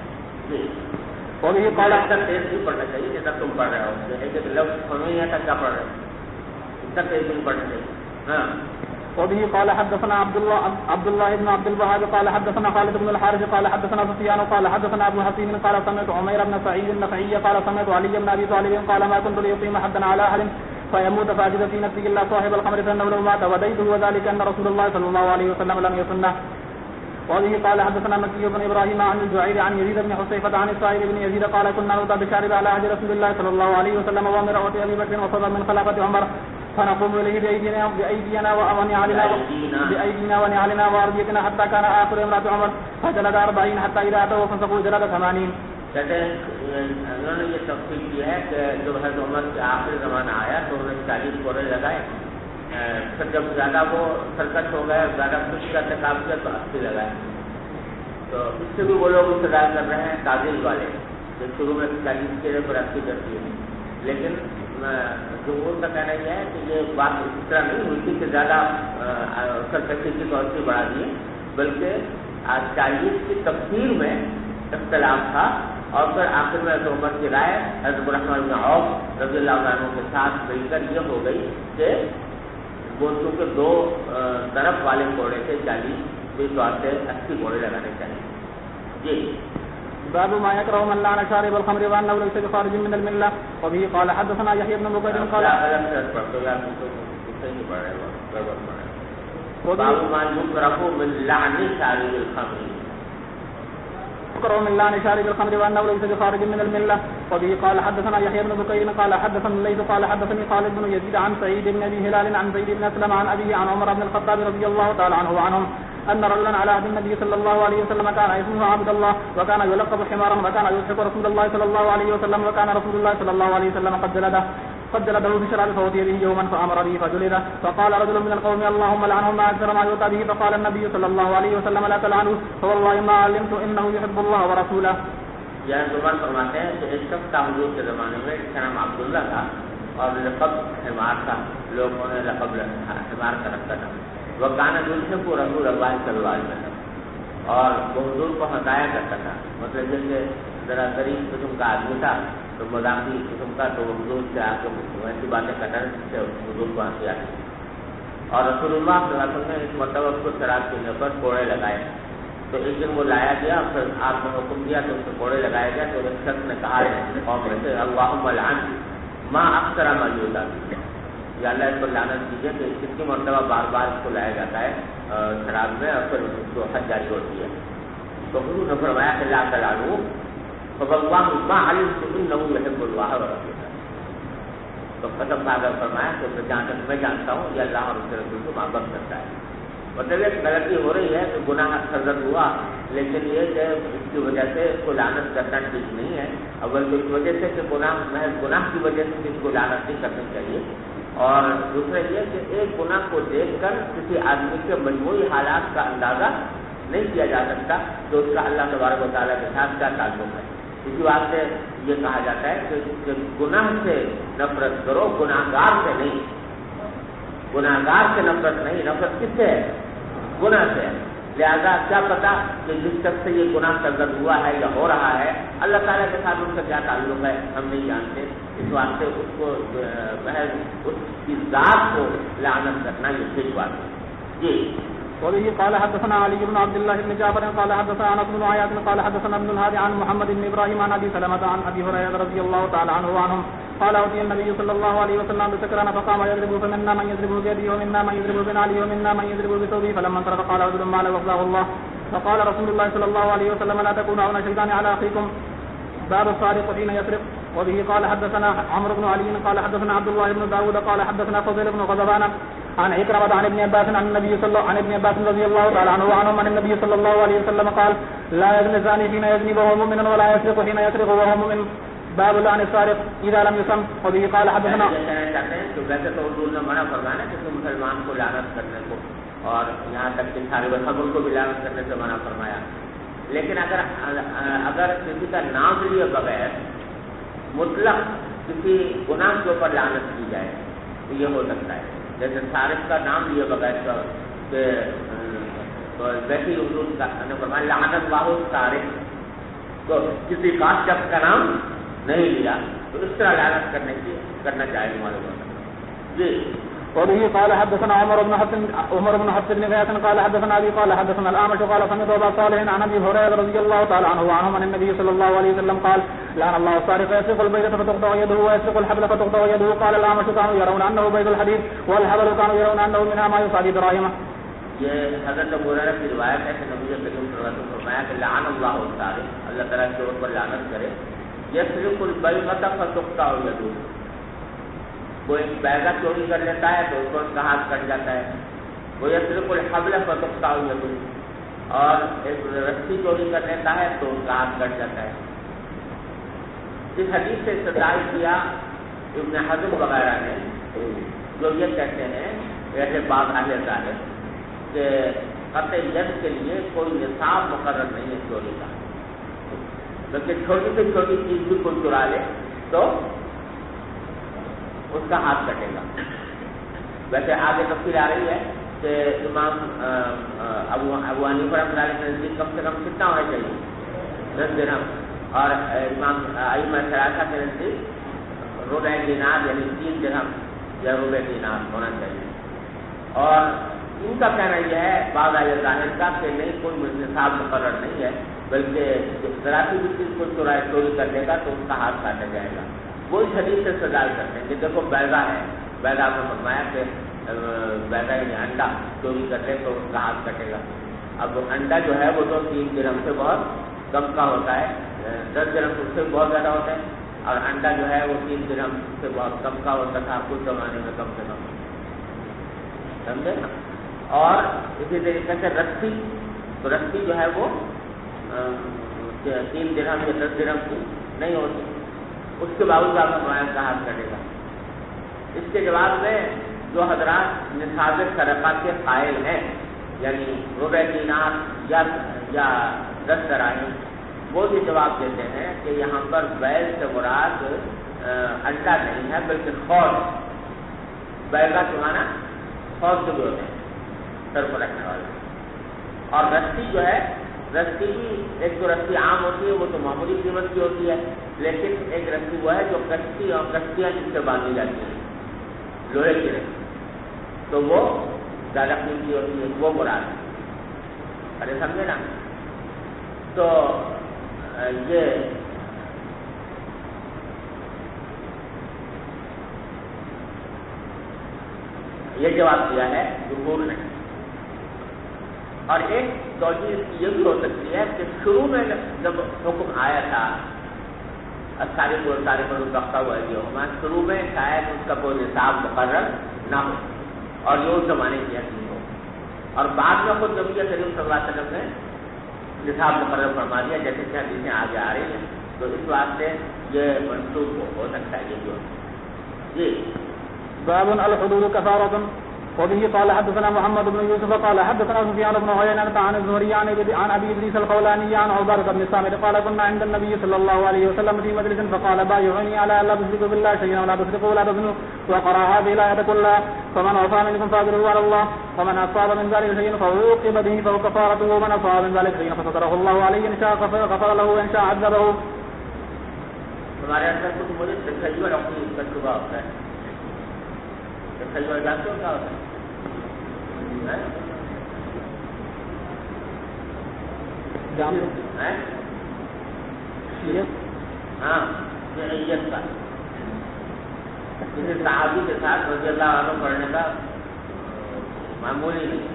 [SPEAKER 2] جی
[SPEAKER 1] اور یہ قال
[SPEAKER 2] اتنا تیز نہیں پڑھنا چاہیے جیسا تم پڑھ رہے ہو، ایک ایک لفظ سمجھ نہیں آتا کیا پڑھ رہے ہو، اتنا تیز نہیں پڑھنا چاہیے. ہاں.
[SPEAKER 1] وبه قال حدثنا عبد الله بن عبد الوهاب قال حدثنا خالد بن الحارث قال حدثنا سفيان قال حدثنا ابو حسين قال سمعت عمير بن سعيد النخعي قال سمعت علي بن ابي طالب قال ما كنت ليقيم حدا على احد فيموت فاجد في نفسه الا صاحب الخمر فانه لو مات وديته وذلك ان رسول الله صلى الله عليه وسلم لم يسنه. وبه قال حدثنا مكي بن ابراهيم عن الجعير عن يزيد بن حصيفة عن السائب بن يزيد قال كنا نؤتى بشارب على عهد رسول الله صلى الله عليه وسلم وامرأة ابي بكر وصبا من خلافة عمر فنقوم إليه بأيدينا ونعلنا وأرجلنا حتى كان آخر امرأة عمر فجلد 40 حتى إذا أتوا فانسقوا جلد 80.
[SPEAKER 2] کہتے ہیں انہوں نے یہ تفصیل کی ہے کہ جب حضرت عمر کے آخری زمانہ آیا تو انہوں نے 40 کوڑے لگائے، پھر جب زیادہ وہ سرکش ہو گئے، زیادہ خوش کا ارتکاب کیا تو 80 لگائے. تو اس سے بھی وہ لوگ انتظار کر رہے ہیں تعدیل والے، جو شروع میں 40 کے لیے 80 کرتی ہے. لیکن جمہور کا کہنا یہ ہے کہ یہ بات اس طرح نہیں ہوئی تھی کہ زیادہ سرکشی کی توسیع بڑھا دیے، بلکہ 40 کی تفسیر میں اختلاف تھا. اور پھر آخر میں حضرت عمر کی رائے حضرت الرحمن بن عوف رضی اللہ عنہ کے ساتھ مل کر یہ ہو گئی کہ وہ چونکہ دو طرف والے کوڑے تھے 40 کے طور سے 80 کوڑے لگانے چاہیے. جی
[SPEAKER 1] باب ما يكره من لعن شارب الخمر وانه ليس بخارج من المله. وبه قال حدثنا يحيى بن بكير قال
[SPEAKER 2] باب ما يكره من لعن شارب الخمر
[SPEAKER 1] يكره من لعن شارب الخمر وانه ليس بخارج من المله. وبه قال حدثنا يحيى بن بكير قال حدثنا الليث قال حدثني خالد بن يزيد عن سعيد بن ابي هلال عن زيد بن اسلم عن ابيه عن عمر بن الخطاب رضي الله تعالى عنه وعنهم أن رجلا على عهد النبي صلى الله عليه وسلم كان اسمه عبد الله وكان يلقب حمارا وكان يضحك رسول الله صلى الله عليه وسلم وكان رسول الله صلى الله عليه وسلم قد جلده بشراب فوتي به يوما فأمر به فجلده. فقال رجل من القوم اللهم لعنهم ما أكثر ما يؤتى به. فقال النبي صلى الله عليه وسلم لا تلعنوا فوالله ما علمت إنه يحب الله ورسوله.
[SPEAKER 2] یہاں زبان فرماتے ہیں کہ ایک شخص تھا حضور کے زمانے میں جس کا نام عبداللہ تھا اور لقب حمار تھا، لوگوں نے لقب حمار کا رکھا تھا. وہ گانا دلچے کو رسول اللہ صلی اللہ علیہ وسلم اور وہ حضور کو ہٹایا کرتا تھا. مطلب جیسے ذرا غریب قسم کا آدمی تھا تو مذاقی قسم کا، تو وہ حضور سے آ کے ایسی باتیں کرتا جس سے حضور کو ہنسی آتی. اور رسول اللہ صلی اللہ علیہ وسلم نے اس مرتبہ اس کو شراب پینے پر کوڑے لگائے. تو ایک دن وہ لایا گیا، پھر آپ نے حکم دیا تو اس کو کوڑے لگایا گیا. تو ایک شخص نے کہا قوم سے اللہم لعن ما اکثر ما یؤتی به، یا اللہ اس کو لعنت کیجیے کہ کتنی مرتبہ بار بار اس کو لایا جاتا ہے شراب میں اور پھر اس کو حد جاری ہوتی ہے. تو حضور نے فرمایا کہ لا تلعنوا فواللہ ما علمت انہ یحب اللہ ورسولہ. تو ختم کر فرمایا کہ جہاں تک میں جانتا ہوں یہ اللہ اور اس کے رسول کو محبت کرتا ہے. مطلب ایک غلطی ہو رہی ہے کہ گناہ سرزد ہوا، لیکن یہ کہ اس کی وجہ سے اس کو لعنت کرنا ٹھیک نہیں ہے. اول تو اس وجہ سے کہ محض گناہ کی وجہ سے اس کو لعنت نہیں کرنی چاہیے. اور دوسرا یہ کہ ایک گناہ کو دیکھ کر کسی آدمی کے مجموعی حالات کا اندازہ نہیں کیا جا سکتا تو اس کا اللہ تبارک و تعالیٰ کے ساتھ کیا تعلق ہے. اسی بات سے یہ کہا جاتا ہے کہ گناہ سے نفرت کرو، گناہ گار سے نہیں. گناہ گار سے نفرت نہیں، نفرت کس سے ہے؟ گناہ سے ہے. لہذا کیا پتا کہ جس شخص سے یہ گناہ سرزد ہوا ہے یا ہو رہا ہے اللہ تعالیٰ کے ساتھ اس کا کیا تعلق ہے ہم نہیں جانتے. اس واسطے اس کو محض اس کی ذات کو لعنت کرنا یہ صحیح بات ہے. جی
[SPEAKER 1] وبه قال حدثنا علي بن عبد الله بن جعفر قال حدثنا انس بن عياض قال حدثنا ابن الهادي عن محمد بن ابراهيم عن ابي سلمة عن ابي هريرة رضي الله تعالى عنه وعنهم قال أتي النبي صلى الله عليه وسلم بسكران فقام يضرب فمنا من يضرب بيده ومنا من يضرب بنعله ومنا من يضرب بثوبه فلما انصرف قال رجل ما له وفاه الله. فقال رسول الله صلى الله عليه وسلم لا تكونوا عون الشيطان على اخيكم. باب الصادق حين يسرق. وبه قال حدثنا عمرو بن علي قال حدثنا عبد الله بن داود قال حدثنا فضيل بن غضبان عن عكرمة عن ابن عباس عن ابن عباس رضي الله تعالى عنه وعنهم عن النبي صلى الله عليه وسلم قال لا يزني الزاني حين يزني وهو مؤمن ولا يسرق حين يسرق وهو مؤمن باب لعن السارق اذا لم يسم وبه قال حدثنا.
[SPEAKER 2] تو ویسے تو اردو نے منع فرمایا کہ مسلمان کو لعنت کرنے کو اور یہاں تک کہ سارے خبر کو بھی لعنت کرنے سے منع فرمایا. لیکن اگر کسی کا نام لیے بغیر مطلق کسی گناہ کے اوپر لعنت کی جائے تو یہ ہو سکتا ہے. جیسے سارق کا نام لیے بغیر تو ویسے ہی اردو نے فرمایا لعنت اللہ سارق. تو کسی خاص شخص کا نام نہیں لیا تو اس طرح لعنت کرنا چاہیے معلوم ہوتا ہے. جی.
[SPEAKER 1] وبه قال حدثنا عمر بن حفص بن غياث قال حدثنا ابي قال حدثنا الاعمش قال سمعت ابا صالح عن ابي هريره رضي الله تعالى عنه وعنهم عن النبي صلى الله عليه وسلم قال لعن الله السارق يسرق البيضة فتقطع يده ويسرق الحبل فتقطع يده. قال الاعمش كانوا يرون انه بيض الحديد والحبل كانوا يرون انه منها ما يصادي دراهمه.
[SPEAKER 2] یہ حضرت ابو ہریرہ کی روایت ہے کہ نبی کریم صلی اللہ علیہ وسلم نے فرمایا کہ لعن اللہ السارق, اللہ تعالیٰ کے اوپر لعنت کرے, یسرق البیضة فتقطع یده, کوئی بیضہ چوری کر لیتا ہے تو اس کو اس کا ہاتھ کٹ جاتا ہے. وہ یسرق الحبل فتقطع یده, اور ایک رسی چوری کر لیتا ہے تو اس کا ہاتھ کٹ جاتا ہے. اس حدیث سے استدلال کیا ابن حزم وغیرہ نے, جو یہ کہتے ہیں ایسے بعض اہل ظاہر کہ قطع ید کے لیے کوئی نصاب مقرر نہیں ہے چوری کا, لیکن چھوٹی سے چھوٹی چیز بھی کوئی چرا لے تو اس کا ہاتھ کٹے گا. ویسے آگے تفصیل آ رہی ہے کہ امام ابو حنیفہ رحمۃ اللہ علیہ کے نزدیک کم سے کم کتنا ہونا چاہیے 10 درہم, اور امام ائمہ ثلاثہ کے نزدیک ربع دینار یعنی 3 درہم یا ربع دینار ہونا چاہیے. اور ان کا کہنا یہ ہے بعض اہل ظاہر کا کہ نہیں کوئی نصاب مقرر نہیں ہے, بلکہ ذرا سی بھی چیز کو چوری کر لے گا تو اس کا ہاتھ کاٹا جائے گا. وہ اس حدیث سے استدلال کرتے ہیں کہ دیکھو بیضہ ہے, بیضہ کو فرمایا کہ بیضہ یعنی انڈا چوری کر لے تو اس کا ہاتھ کٹے گا. اب انڈا جو ہے وہ تو 3 درہم سے بہت کم کا ہوتا ہے, 10 درہم اس سے بہت زیادہ ہوتا ہے, اور انڈا جو ہے وہ 3 درہم سے بہت کم کا ہوتا تھا کچھ زمانے میں کم سے کم, سمجھے نا. اور اسی طریقے سے رسی, تو رسی جو ہے وہ 3 درہم یا 10 درہم کی نہیں ہوتی, اس کے باوجود آپ کا ہاتھ کٹے گا. اس کے جواب میں جو حضرات نصاب سرقہ کے قائل ہیں, یعنی ربع دینار یا 10 دراہم, وہ بھی جواب دیتے ہیں کہ یہاں پر بیض سے مراد انڈا نہیں ہے بلکہ خوض. بیضہ کے معنی خوض سے بھی ہوتے ہیں, سر پر رکھنے والے. اور رسی جو ہے, رسی بھی ایک تو رسی عام ہوتی ہے وہ تو معمولی قیمت کی ہوتی ہے, لیکن ایک رسی وہ ہے جو کشتی اور کشتیاں جس سے باندھی جاتی ہیں لوہے کی رسی, تو وہ زیادہ قیمتی ہوتی ہے, وہ مراد ہے. ارے سمجھے نا. تو یہ جواب دیا ہے جمہور نے. اور ایک توجہ یہ بھی ہو سکتی ہے کہ شروع میں جب حکم آیا تھا سارے پر وقفہ ہوا ہے, شروع میں شاید اس کا کوئی نصاب مقرر نہ ہو اور یہ اس زمانے کی حقیقت ہو, اور بعد میں خود نبی کریم صلی اللہ علیہ وسلم نے نصاب مقرر فرما دیا جیسے کہ حدیثیں آگے آ رہی ہیں. تو اس واسطے یہ منسوخ ہو سکتا ہے یہ جو. جی.
[SPEAKER 1] باب الحدود كفارة. وبه قال حدثنا محمد بن يوسف قال حدثنا سفيان بن عيينة عن الزهري عن ابي ادريس الخولاني عن عبادة بن الصامت قال كنا عند النبي صلى الله عليه وسلم في مجلس فقال بايعني على لا تشركوا بالله شيئا ولا تسرقوا ولا تزنوا وقرأ هذه الآية كلها فمن وفى منكم فأجره على الله ومن أصاب من ذلك شيء فعوقب به فهو كفارته ومن أصاب من ذلك شيء فستره الله عليه إن شاء غفر له وإن شاء عذبه.
[SPEAKER 2] ہمارے اندر کچھ مجھے تخیل اور اپنی تجربہ ہوتا ہے. تخیل جانتے ہو کیا ہوتا ہے؟ ہاں, شیعیت کا کسی صحابی کے ساتھ رضی اللہ عنہ پڑھنے کا معمولی نہیں.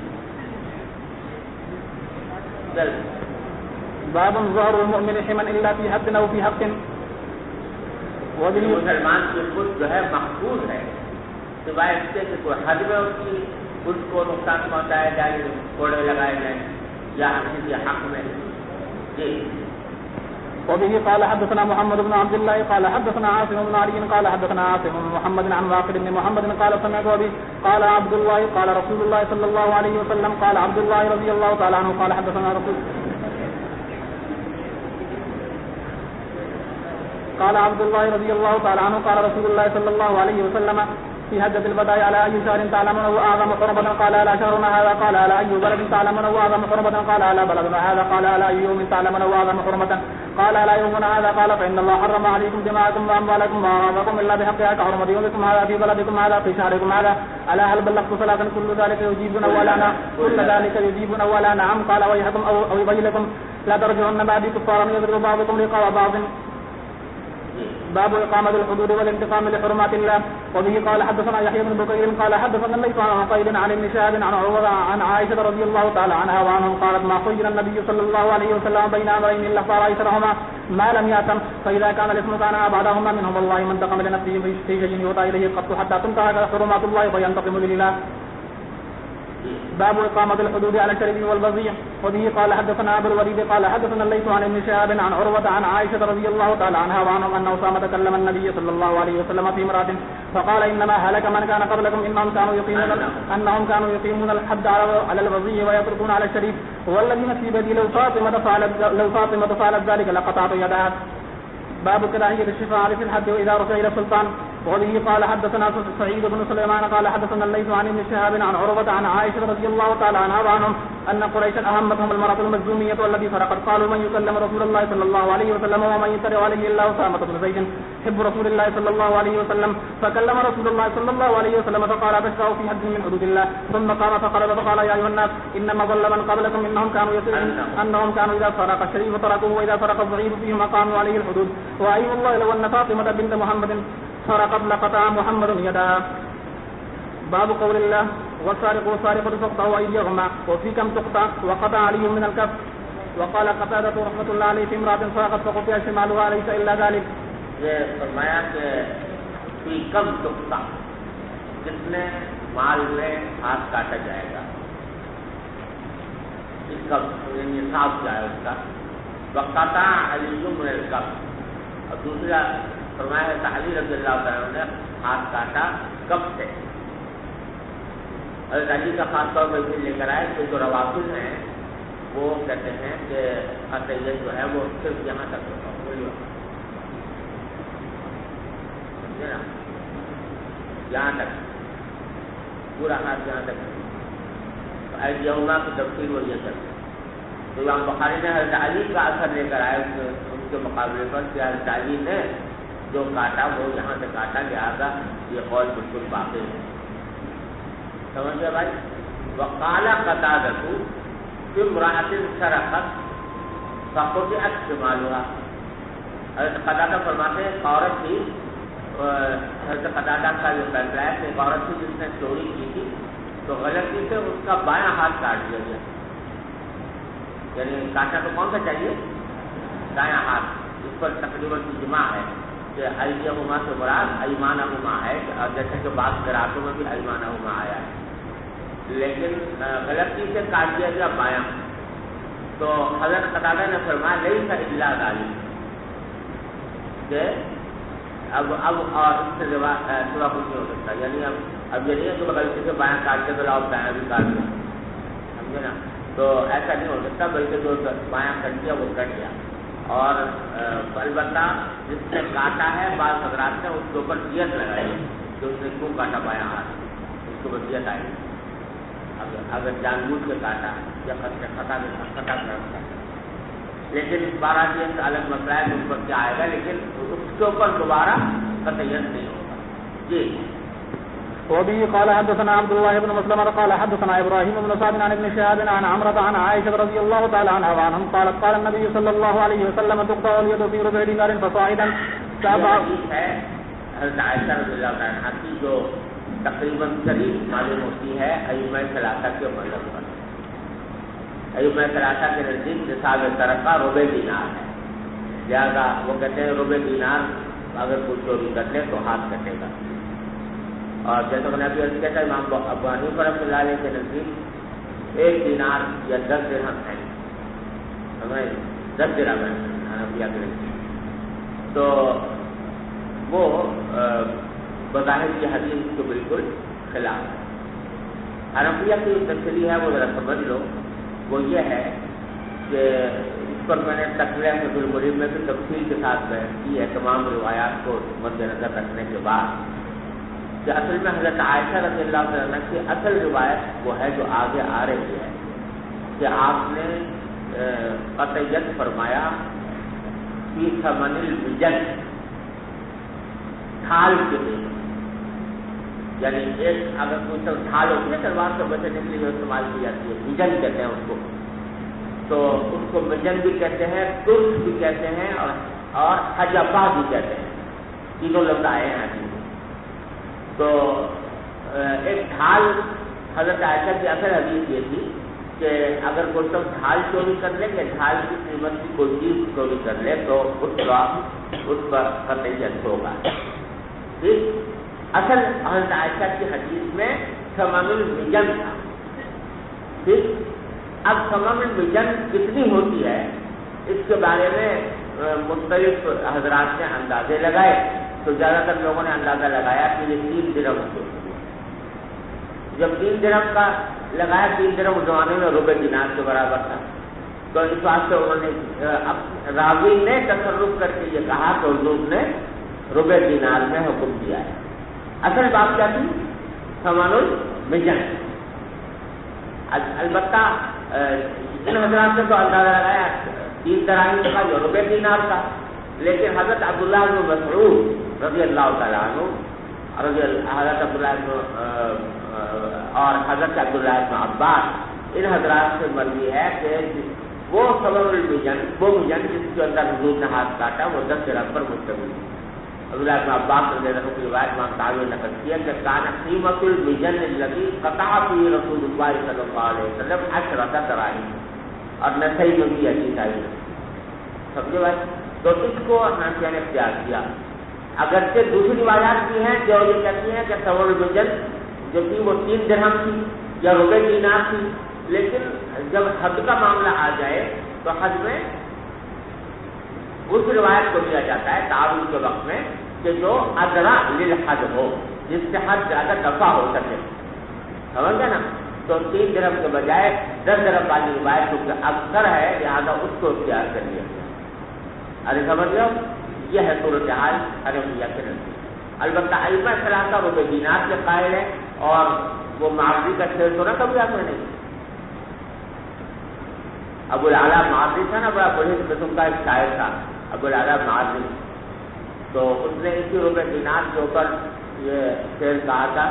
[SPEAKER 1] باب ظهر المؤمن حما الا في حد او في حق.
[SPEAKER 2] مسلمان کی خود جو ہے محفوظ ہے سوائے اس کے کہ کوئی حد میں اس کو نقصان پہنچایا جائے، کوڑے لگائے جائیں یا کسی حق میں. جی.
[SPEAKER 1] وبه قال حدثنا محمد بن عبد الله قال حدثنا عاصم بن علي قال حدثنا عاصم بن محمد عن واقد بن محمد قال سمعت أبي قال عبد الله قال رسول الله صلى الله عليه وسلم قال عبد الله رضي الله تعالى عنه قال حدثنا قال عبد الله رضي الله تعالى عنه قال رسول الله صلى الله عليه وسلم في حجة الوداع على أي شهر تعلمونه أعظم حرمة قال على شهرنا هذا قال على أي بلد تعلمونه أعظم حرمة قال على بلدنا هذا قال على أي يوم تعلمونه أعظم حرمة قال على يومنا هذا قال فإن الله حرم عليكم دماءكم وأموالكم وأعراضكم إلا بحقها كحرمة يومكم هذا في بلدكم هذا في شهركم هذا على هل بلغت صلاة كل ذلك يجيبون ولا نعم قال ويحكم أو ويلكم لا ترجعن بعدي كفارا يضرب بعضكم رقاب بعض. باب إقامة الحدود والانتقام لحرمات الله. وبه قال حدثنا يحيى بن بكير قال حدثنا الليث عن عقيل عن ابن شهاب عن عروة عن عائشة رضي الله تعالى عنها وعنهم قالت ما خير النبي صلى الله عليه وسلم بين أمرين إلا اختار أيسرهما ما لم يأثم فإذا كان الإثم كان أبعدهما منهم والله من انتقم لنفسه في شيء يؤتى إليه قط حتى تنتهك حرمات الله فينتقم لله. باب إقامة الحدود على الشريف والبغي. وبه قال حدثنا أبو الوليد قال حدثنا الليث عن ابن شهاب عن عروة عن عائشة رضي الله تعالى عنها وعنهم أن أسامة كلم النبي صلى الله عليه وسلم في امرأة فقال إنما هلك من كان قبلكم أنهم كانوا يقيمون الحد على البغي ويتركون على الشريف والذي نفسي بيدي لو فاطمة فعلت ذلك لقطعت يدها. باب كراهية الشفاعة في الحد وإذا رفع إلى السلطان. وبه قال حدثنا سعيد بن سليمان قال حدثنا الليث عن ابن شهاب عن عروة عن عائشة رضي الله تعالى عنها وعنهم أن قريشا أهمتهم المرأة المجذومية والتي سرقت قالوا من يكلم رسول الله صلى الله عليه وسلم ومن يتبع عليه إلا أسامة بن زيد حب رسول الله صلى الله عليه وسلم فكلم رسول الله صلى الله عليه وسلم فقال تشفع في حد من حدود الله ثم قام فقال يا أيها الناس إنما ضل من قبلكم أنهم كانوا إذا سرق الشريف تركوه وإذا سرق الضعيف فيهم أقاموا عليه الحدود وأي والله لو أن فاطمة بنت محمد سرقت لقطع محمد يدها. باب قول الله والسارق والسارقة فاقطعوا أيديهما وفي كم تقطع وقطع علي من الكف. وقال قتادة رحمة الله عليه في امرأة سرقت فقطع شمالها ليس إلا ذلك.
[SPEAKER 2] یہ فرمایا کہ فی کم تقطع کتنے مال میں ہاتھ کاٹا جائے گا، اس کا نصاب کیا ہے اس کا. وقطع علی من الکف. اور دوسرا فرمایا کہ علی رضی اللہ تعالیٰ نے ہاتھ کاٹا کب سے. حضرت علی کا خاص طور پر لے کر آئے کہ جو روافض ہیں وہ کہتے ہیں کہ قطعیت جو ہے وہ صرف یہاں تک ہوتا ہے، سمجھے نا، یہاں تک پورا ہاتھ یہاں تک. ایدیہما کی تفسیر وہ یہ کرتے ہیں. تو امام بخاری نے حضرت علی کا اثر لے کر آئے ان کے مقابلے پر کہ حضرت علی نے جو کاٹا وہ یہاں سے کاٹا، لہٰذا یہ قول بالکل باقی ہے. سمجھ گئے بھائی. وقال قتادہ امرأۃ سرقت فقطعت شمالها. حضرت قتادہ فرماتے ہیں عورت تھی، حضرت قتادہ کا یہ فیصلہ ہے کہ ایک عورت تھی جس نے چوری کی تھی تو غلطی سے اس کا بایاں ہاتھ کاٹ دیا گیا. یعنی کاٹنا تو کون سا چاہیے؟ دایاں ہاتھ. اس پر تقریباً اجماع ہے کہ ایدیہما سے مراد ایمانہما ہے، اور جیسے کہ بعض قرأتوں میں بھی ایمانہما آیا ہے، لیکن غلطی سے کاٹ دیا گیا بایاں. تو حضرت قتادہ نے فرمایا لیس الا ذلک، کہ اب اور اس سے سوا کچھ نہیں ہو سکتا. یعنی اب یہ نہیں ہے کہ غلطی سے بایاں کاٹ کے تو لاؤ دایاں بھی کاٹ دیا، سمجھے نا. تو ایسا نہیں ہو سکتا، بلکہ جو بایاں کٹ دیا وہ کٹ گیا. اور البتہ جس نے کاٹا ہے بعض حضرات نے اس کے اوپر دیت لگائی کہ اس نے کیوں کاٹا بایاں ہاتھ، اس کے اوپر دیت آئی. اگر جان بوجھ کے کاٹا یا خطا کر رکھا. لیکن اس بارہ کی ایک الگ مسئلہ ہے اس پر کیا آئے گا، لیکن اس کے اوپر دوبارہ قطعیت نہیں ہوگا. جی.
[SPEAKER 1] وبه قال حدثنا عبد الله بن مسلم قال حدثنا ابراهيم بن سعد عن ابن شهاب عن عمرة عن عائشة رضي الله تعالى عنها وعنهم قالت قال النبي صلى الله عليه وسلم تقطع اليد في ربع دينار فصاعدا.
[SPEAKER 2] ہے حضرت عائشہ رضی اللہ تعالیٰ عنہ کی جو تقریباً قریب معلوم ہوتی ہے ائمہ ثلاثہ کے مذہب پر. ائمہ ثلاثہ کے نزدیک نصاب سرقہ ربع دینار ہے، لہٰذا وہ کہتے ہیں ربع دینار اگر کوئی چوری کر لے تو ہاتھ کٹے گا. اور جیسا کہ نبی علیہ کہتا ہے امام ابو حنیفہ رحمۃ اللہ علیہ کے نزدیک 1 دینار یا 10 درہم ہے، 10 درہم ہے حنفیہ کے نزدیک، تو وہ بظاہر کی حدیث کو بالکل خلاف ہے۔ حنفیہ کی تفصیلی ہے وہ ذرا سمجھ لو، وہ یہ ہے کہ اس پر میں نے تقریہ فضل المرید میں بھی تفصیل کے ساتھ بحث کی ہے تمام روایات کو مد نظر رکھنے کے بعد، کہ اصل میں حضرت عائشہ رضی اللہ عنہ کی اصل روایت وہ ہے جو آگے آ رہی ہے کہ آپ نے قطعیت فرمایا فی ثمن الوجن، ڈھال کے لیے، یعنی ایک اگر کوئی ڈھال ہوتی ہے تلوار کو بچنے کے لیے استعمال کی جاتی ہے، وجن کہتے ہیں اس کو، تو اس کو وجن بھی کہتے ہیں، ترس بھی کہتے ہیں اور حجفہ بھی کہتے ہیں، تینوں لفظ آئے ہیں ابھی۔ تو ایک ڈھال، حضرت عائشہ کی اصل حدیث یہ تھی کہ اگر کوئی سب ڈھال چوری کر لے کہ ڈھال کی قیمت کی کوئی چیز چوری کر لے تو اس پر قطعیت ہوگا۔ ٹھیک، اصل حضرت عائشہ کی حدیث میں ثمن الوجن تھا۔ ٹھیک، اب ثمن الوجن کتنی ہوتی ہے اس کے بارے میں مختلف حضرات نے اندازے لگائے، تو زیادہ تر لوگوں نے اندازہ لگایا کہ یہ 3 درہم ہوتی ہے۔ جب 3 درہم کا لگایا، 3 درہم اس زمانے میں ربع دینار کے برابر تھا، تو اس واسطے انہوں نے راوی نے تصرف کر کے یہ کہا کہ حضور نے ربع دینار میں حکم دیا ہے۔ اصل بات کیا تھی؟ ثمن الوجن۔ البتہ ان حضرات نے تو اندازہ لگایا 3 دراہم کا جو ربع دینار کا، لیکن حضرت عبداللہ بن مسعود رضی اللہ تعالیٰ عنہ حضرت عبداللہ اور حضرت عبداللہ بن عباس، ان حضرات سے مروی ہے کہ وہ ثمن الوجن، وہ وجن جس کے اندر حضور نے ہاتھ کاٹا، وہ 10 درہم پر مشتمل ہے۔ عبداللہ بن عباس رضی اللہ عنہ کی روایت امام طحاوی نے نقل کیا کہ کان قیمت الوجن الذی قطع فی رسول اللہ صلی اللہ علیہ وسلم 10 دراہم، اور نسائی میں بھی حدیث آئی ہے۔ سمجھے بھائی؟ تو اس کو حنفیہ نے اختیار کیا، اگرچہ دوسری روایات بھی ہیں جو یہ کہتی ہیں کہ ثمن الوجن جو تھی وہ 3 درہم تھی یا ربع دینار تھی، لیکن جب حد کا معاملہ آ جائے تو حد میں اس روایت کو دیا جاتا ہے تعارض کے وقت میں کہ جو ادرا للحد ہو، جس سے حد زیادہ دفع ہو سکے، سمجھ گئے نا؟ تو 3 درہم کے بجائے 10 درہم والی روایت کیونکہ اکثر ہے لہٰذا اس کو اختیار کر لیا گیا۔ ارے سمجھ لو، یہ ہے صورتحال حنفیہ کے نزدیک۔ البتہ ائمہ ثلاثہ ربع دینار کے قائل ہے، اور وہ معاوضی کا شعر سنا کبھی آپ نے نہیں؟ ابو العلا معاوضی تھا نا، بڑا بڑی قسم کا ایک شاعر تھا ابو العلا معاوضی، تو اس نے اسی ربع دینار کے اوپر یہ شعر کہا تھا،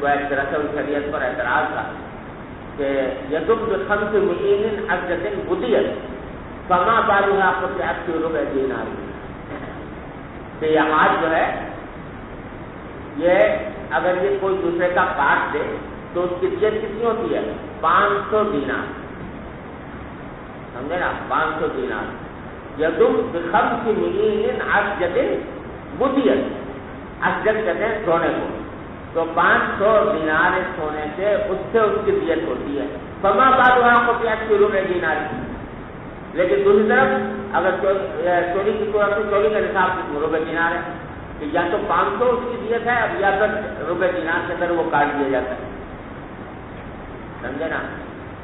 [SPEAKER 2] وہ ایک طرح سے شریعت پر اعتراض تھا کہ یدم بخمس معین عزت بدیت فما بالها قطعت فی ربع دینار، کہ یہ ہاتھ جو ہے یہ اگر یہ کوئی دوسرے کا کاٹ دے تو اس کی دیت کتنی ہوتی ہے؟ 500 دینار، سمجھے نا؟ 500 دینار۔ یدم بخمس معین عزت بدیت، عزت کہتے ہیں سونے کو، تو 500 دینار سونے سے اس کی دیت ہوتی ہے۔ فما بالها قطعت فی ربع دینار، لیکن دوسری طرف اگر چوری کی صورت میں چوری کا نصاب ربع دینار ہے، کہ یا تو 500 اس کی دیت ہے، اب یا پھر ربع دینار کے اندر وہ کاٹ دیا جاتا ہے، سمجھے نا؟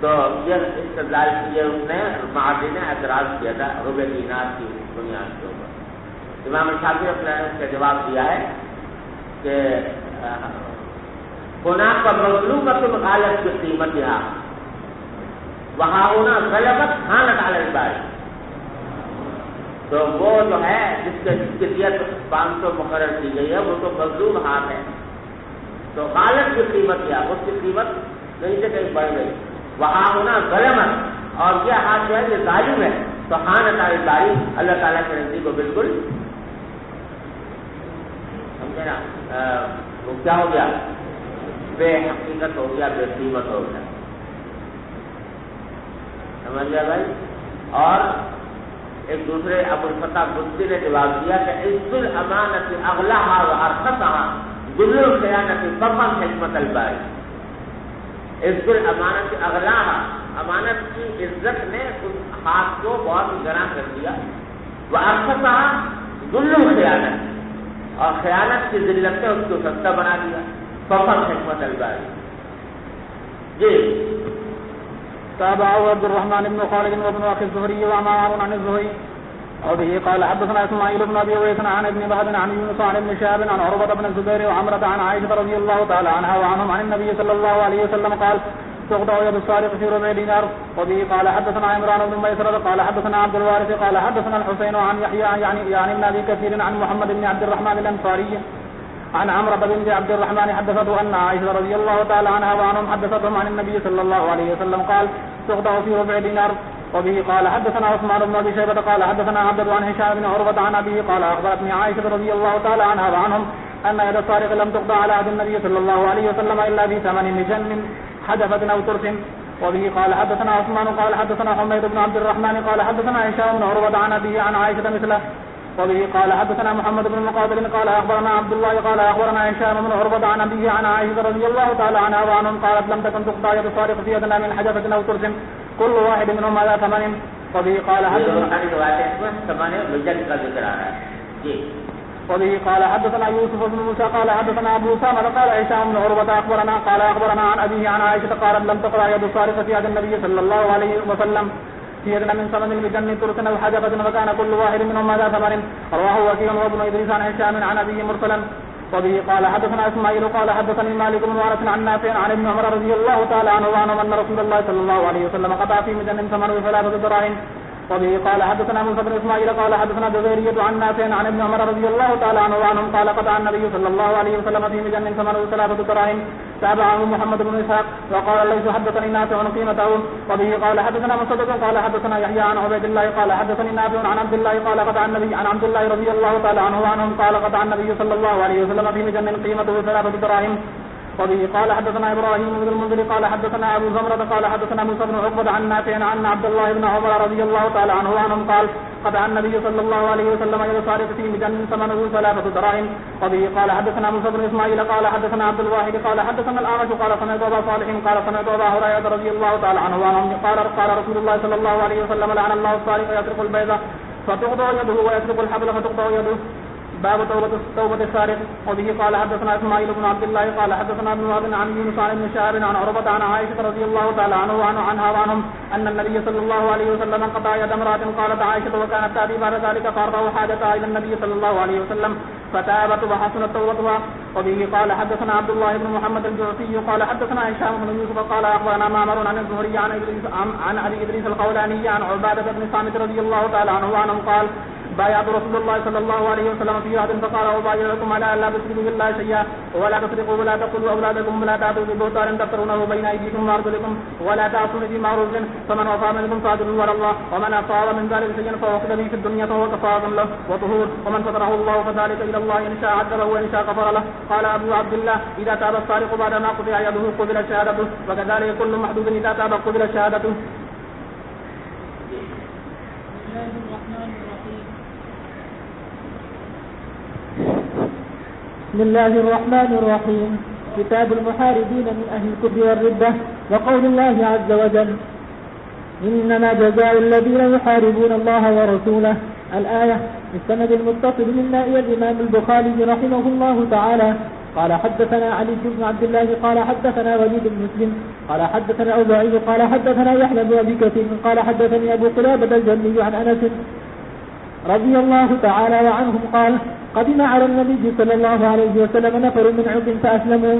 [SPEAKER 2] تو یہ استدلال کیے اس نے معاوضی نے اعتراض کیا تھا ربع دینار کی بنیاد کے اوپر۔ امام شافعی رحمۃ اللہ نے اس کا جواب دیا ہے کہ ہناک مظلومۃ غالت کی قیمت یہاں وہاں ہونا غلبت حانت علی الباری، تو وہ جو ہے جس کی دیت 500 مقرر کی گئی ہے وہ تو مظلوم ہاتھ ہے، تو غالب کی قیمت کیا، اس کی قیمت کہیں سے کہیں بڑھ گئی، وہاں ہونا غلبت، اور یہ ہاتھ جو ہے یہ ظالم ہے، تو حانت علی الباری اللہ تعالیٰ کے نزدیک کو بالکل سمجھے نا وہ کیا ہو گیا؟ بے حقیقت ہو گیا، بے قیمت ہو گیا، سمجھ گیا بھائی؟ اور ایک دوسرے ابو الفتح بستی نے جواب دیا کہ عز الامانت اغلاها وارخصها ذل الخیانت ففهم حکمت الباری، عزت الامانت اغلاها، امانت کی عزت نے اس ہاتھ کو بہت گراں کر دیا، وارخصها ذل الخیانت، اور خیانت کی ذلت نے اس کو سستا بنا دیا، ففهم حکمت الباری. جی
[SPEAKER 1] تابعه عبد الرحمن بن خالد وابن اخي الزهري وعمار عن الزهري وبه قال حدثنا اسماعيل بن ابي اويس عن ابن بهز عن يونس عن ابن شهاب عن عروة بن الزبير وعمرة عن عائشة رضي الله تعالى عنها وعنهم عن النبي صلى الله عليه وسلم قال تقطع يد السارق في ربع دينار. وبه قال حدثنا عمران بن ميسرة قال حدثنا عبد الوارث قال حدثنا الحسين عن يحيى يعني ابن ابي كثير عن محمد بن عبد الرحمن الانصاري عن عمرة بنت عبد الرحمن حدثته أن عائشة رضي الله تعالى عنها وعنهم حدثتهم عن النبي صلى الله عليه وسلم قال تقطع في ربع دينار. وبه قال حدثنا عثمان بن ابي شيبة قال حدثنا عبد عن هشام بن عروة عن ابيه قال اخبرتني عائشة رضي الله تعالى عنها وعنهم ان يد السارق لم تقطع على عهد النبي صلى الله عليه وسلم الا في ثمن مجن حدفة او ترس. وبه قال حدثنا عثمان قال حدثنا حميد بن عبد الرحمن قال حدثنا هشام بن عروة عن ابيه عن عائشة مثله. وبه قال حدثنا محمد بن مقاتل قال اخبرنا عبد الله قال اخبرنا هشام بن عروة عن ابيه عن عائشة رضي الله تعالى عنها وعنهم قالت لم تكن تقطع يد السارق في يدنا من حدفة او ترس كل واحد منهم على ثمن. وبه قال حدثنا وبه قال حدثنا يوسف بن موسى قال حدثنا ابو اسامة قال هشام بن عروة اخبرنا قال اخبرنا عن ابيه عن عائشة قالت لم تقطع يد السارق في يد النبي صلى الله عليه وسلم في يدنا من ثمن بجن ترس او حدفة وكان كل واحد منهم على ثمن. رواه وكيع وابن ادريس عن هشام عن ابيه مرسلا. وبه قال حدثنا اسماعيل قال حدثني مالك بن وارث عن نافع عن ابن عمر رضي الله تعالى عنه وعنهم ان رسول الله صلى الله عليه وسلم قطع في مجن ثمنه 3 دراهم. وبه قال حدثنا موسى بن اسماعيل قال حدثنا جزيرية عن نافع عن ابن عمر رضي الله تعالى عنه وعنهم قال قطع النبي صلى الله عليه وسلم في مجن ثمنه 3 دراهم. تابعه محمد بن اسحاق وقال ليس حدثني نافع قيمته. وبه قال حدثنا مسدد قال حدثنا يحيى عن عبيد الله قال حدثني نافع عن عبد الله قال قطع النبي عن عبد الله رضي الله تعالى عنه وعنهم قال قطع النبي صلى الله عليه وسلم في مجن قيمته 3 دراهم. وبه قال حدثنا ابراهيم بن المنذر قال حدثنا ابو زمرة قال حدثنا موسى بن عقبة عن نافع عن عبد الله بن عمر رضي الله تعالى عنه وعنهم قال قطع النبي صلى الله عليه وسلم يد السارق في مجن ثمنه 3 دراهم. وبه قال حدثنا موسى بن اسماعيل قال حدثنا عبد الواحد قال حدثنا الاعمش قال سمعت ابا صالح قال سمعت ابا هريرة رضي الله تعالى عنه وعنهم قال رسول الله صلى الله عليه وسلم لعن الله السارق يسرق البيضة فتقطع يده ويسرق الحبل فتقطع يده. باب توبة السارق. وبه قال حدثنا اسماعيل بن عبد الله قال حدثنا ابن وهب عن يونس عن ابن شهاب عن عروة عن عائشة رضي الله تعالى عنها وعنهم ان النبي صلى الله عليه وسلم قطع يد امرأة قالت عائشة وكانت تأتي بعد ذلك فارضوا حاجتها الى النبي صلى الله عليه وسلم فتابت وحسنت توبتها. وبه قال حدثنا عبد الله بن محمد الجعفي قال حدثنا هشام بن يوسف قال اخبرنا معمر عن الزهري عن ابي ادريس القولاني عن عبادة بن صامت رضي الله تعالى عنه وعنهم قال بايعت رسول الله صلى الله عليه وسلم في عهد فقال وبايعكم على ان لا تشركوا بالله شيئا ولا تسرقوا ولا تقتلوا اولادكم ولا تاتوا ببهتان تفترونه بين ايديكم وارجلكم ولا تعصون في معروف فمن وفى منكم فاجر على الله ومن اصاب من ذلك شيئا فوقد به في الدنيا فهو كفاره له وطهور ومن ستره الله فذلك الى الله ان شاء عذبه وان شاء غفر له. قال ابو عبد الله اذا تاب السارق بعد ما قطع يده قبل شهادته وكذلك كل محدود اذا تاب قبل شهادته.
[SPEAKER 3] بسم الله الرحمن الرحيم. كتاب المحاربين من أهل الكفر والردة. وقول الله عز وجل إنما جزاء الذين يحاربون الله ورسوله. الآية. السند المتصل منا إلى الإمام البخاري رحمه الله تعالى قال حدثنا علي بن عبد الله قال حدثنا وليد بن مسلم قال حدثنا أوزاعي قال حدثنا يحيى بن أبي كثير قال حدثني أبو قلابة الجني عن أنس رضي الله تعالى عنهم قال قدم على النبي صلى الله عليه وسلم نفر من عقل فأسلموا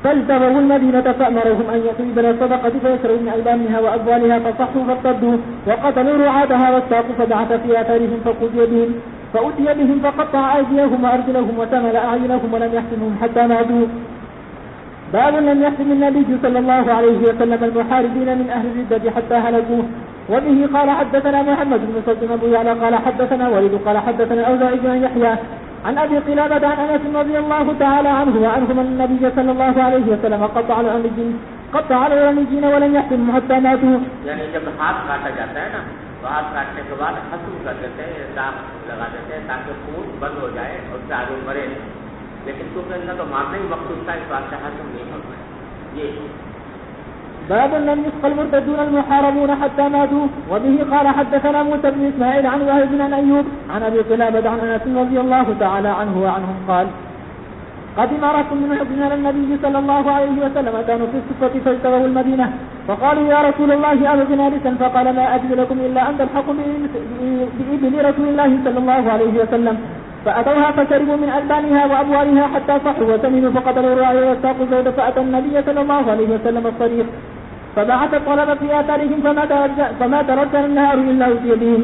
[SPEAKER 3] فالتغوا المدينة فأمرهم أن يقيم بلا الصدقة فيشروا من ألبانها وأبوالها فصحوا فارتدوا وقتلوا رعاتها واستاقوا فبعث في آثارهم فأتي بهم فقطع أيديهم وأرجلهم وسمل أعينهم ولم يحسنهم حتى ماتوا. باب لم يحسن النبي صلى الله عليه وسلم المحاربين من أهل الردة حتى هلكوا. وبه قال حدثنا محمد بن مسلم أبو يعلى قال حدثنا وليد قال حدثنا أوزاعي بن يحيى عن أبي قلابة عن أنس رضي الله تعالى عنه وعنهم أن النبي صلى الله عليه وسلم قطع على العنجين ولم يحسنهم حتى ماتوا.
[SPEAKER 2] یعنی جب ہاتھ کاٹا جاتا ہے نا تو ہاتھ کاٹنے کے بعد حسم کر دیتے ہیں، داغ لگا دیتے ہیں تاکہ خون بند ہو جائے اور سے آگے مرے. لیکن کیونکہ ان کا تو مارنا ہی مقصود تھا اس واسطے حسم نہیں ہوتا یہ
[SPEAKER 3] باب لم يسق المرتدون المحاربون حتى ماتوا. وبه قال حدثنا موسى بن اسماعيل عن وهب بن ايوب عن ابي قلابة عن انس رضي الله تعالى عنه وعنهم قال قدم ركب من حزن على النبي صلى الله عليه وسلم كانوا في الصفة فاجتووا المدينة فقالوا يا رسول الله أبغنا لسا فقال ما أجد لكم إلا أن تلحقوا بإبل رسول الله صلى الله عليه وسلم فأتوها فشربوا من ألبانها وأبوالها حتى صحوا وسمنوا فقتلوا الراعي واستاقوا الزوج فأتى النبي صلى الله عليه وسلم الصريخ فبعث الطلب في آثارهم فما ترجى النهار إلا أتي بهم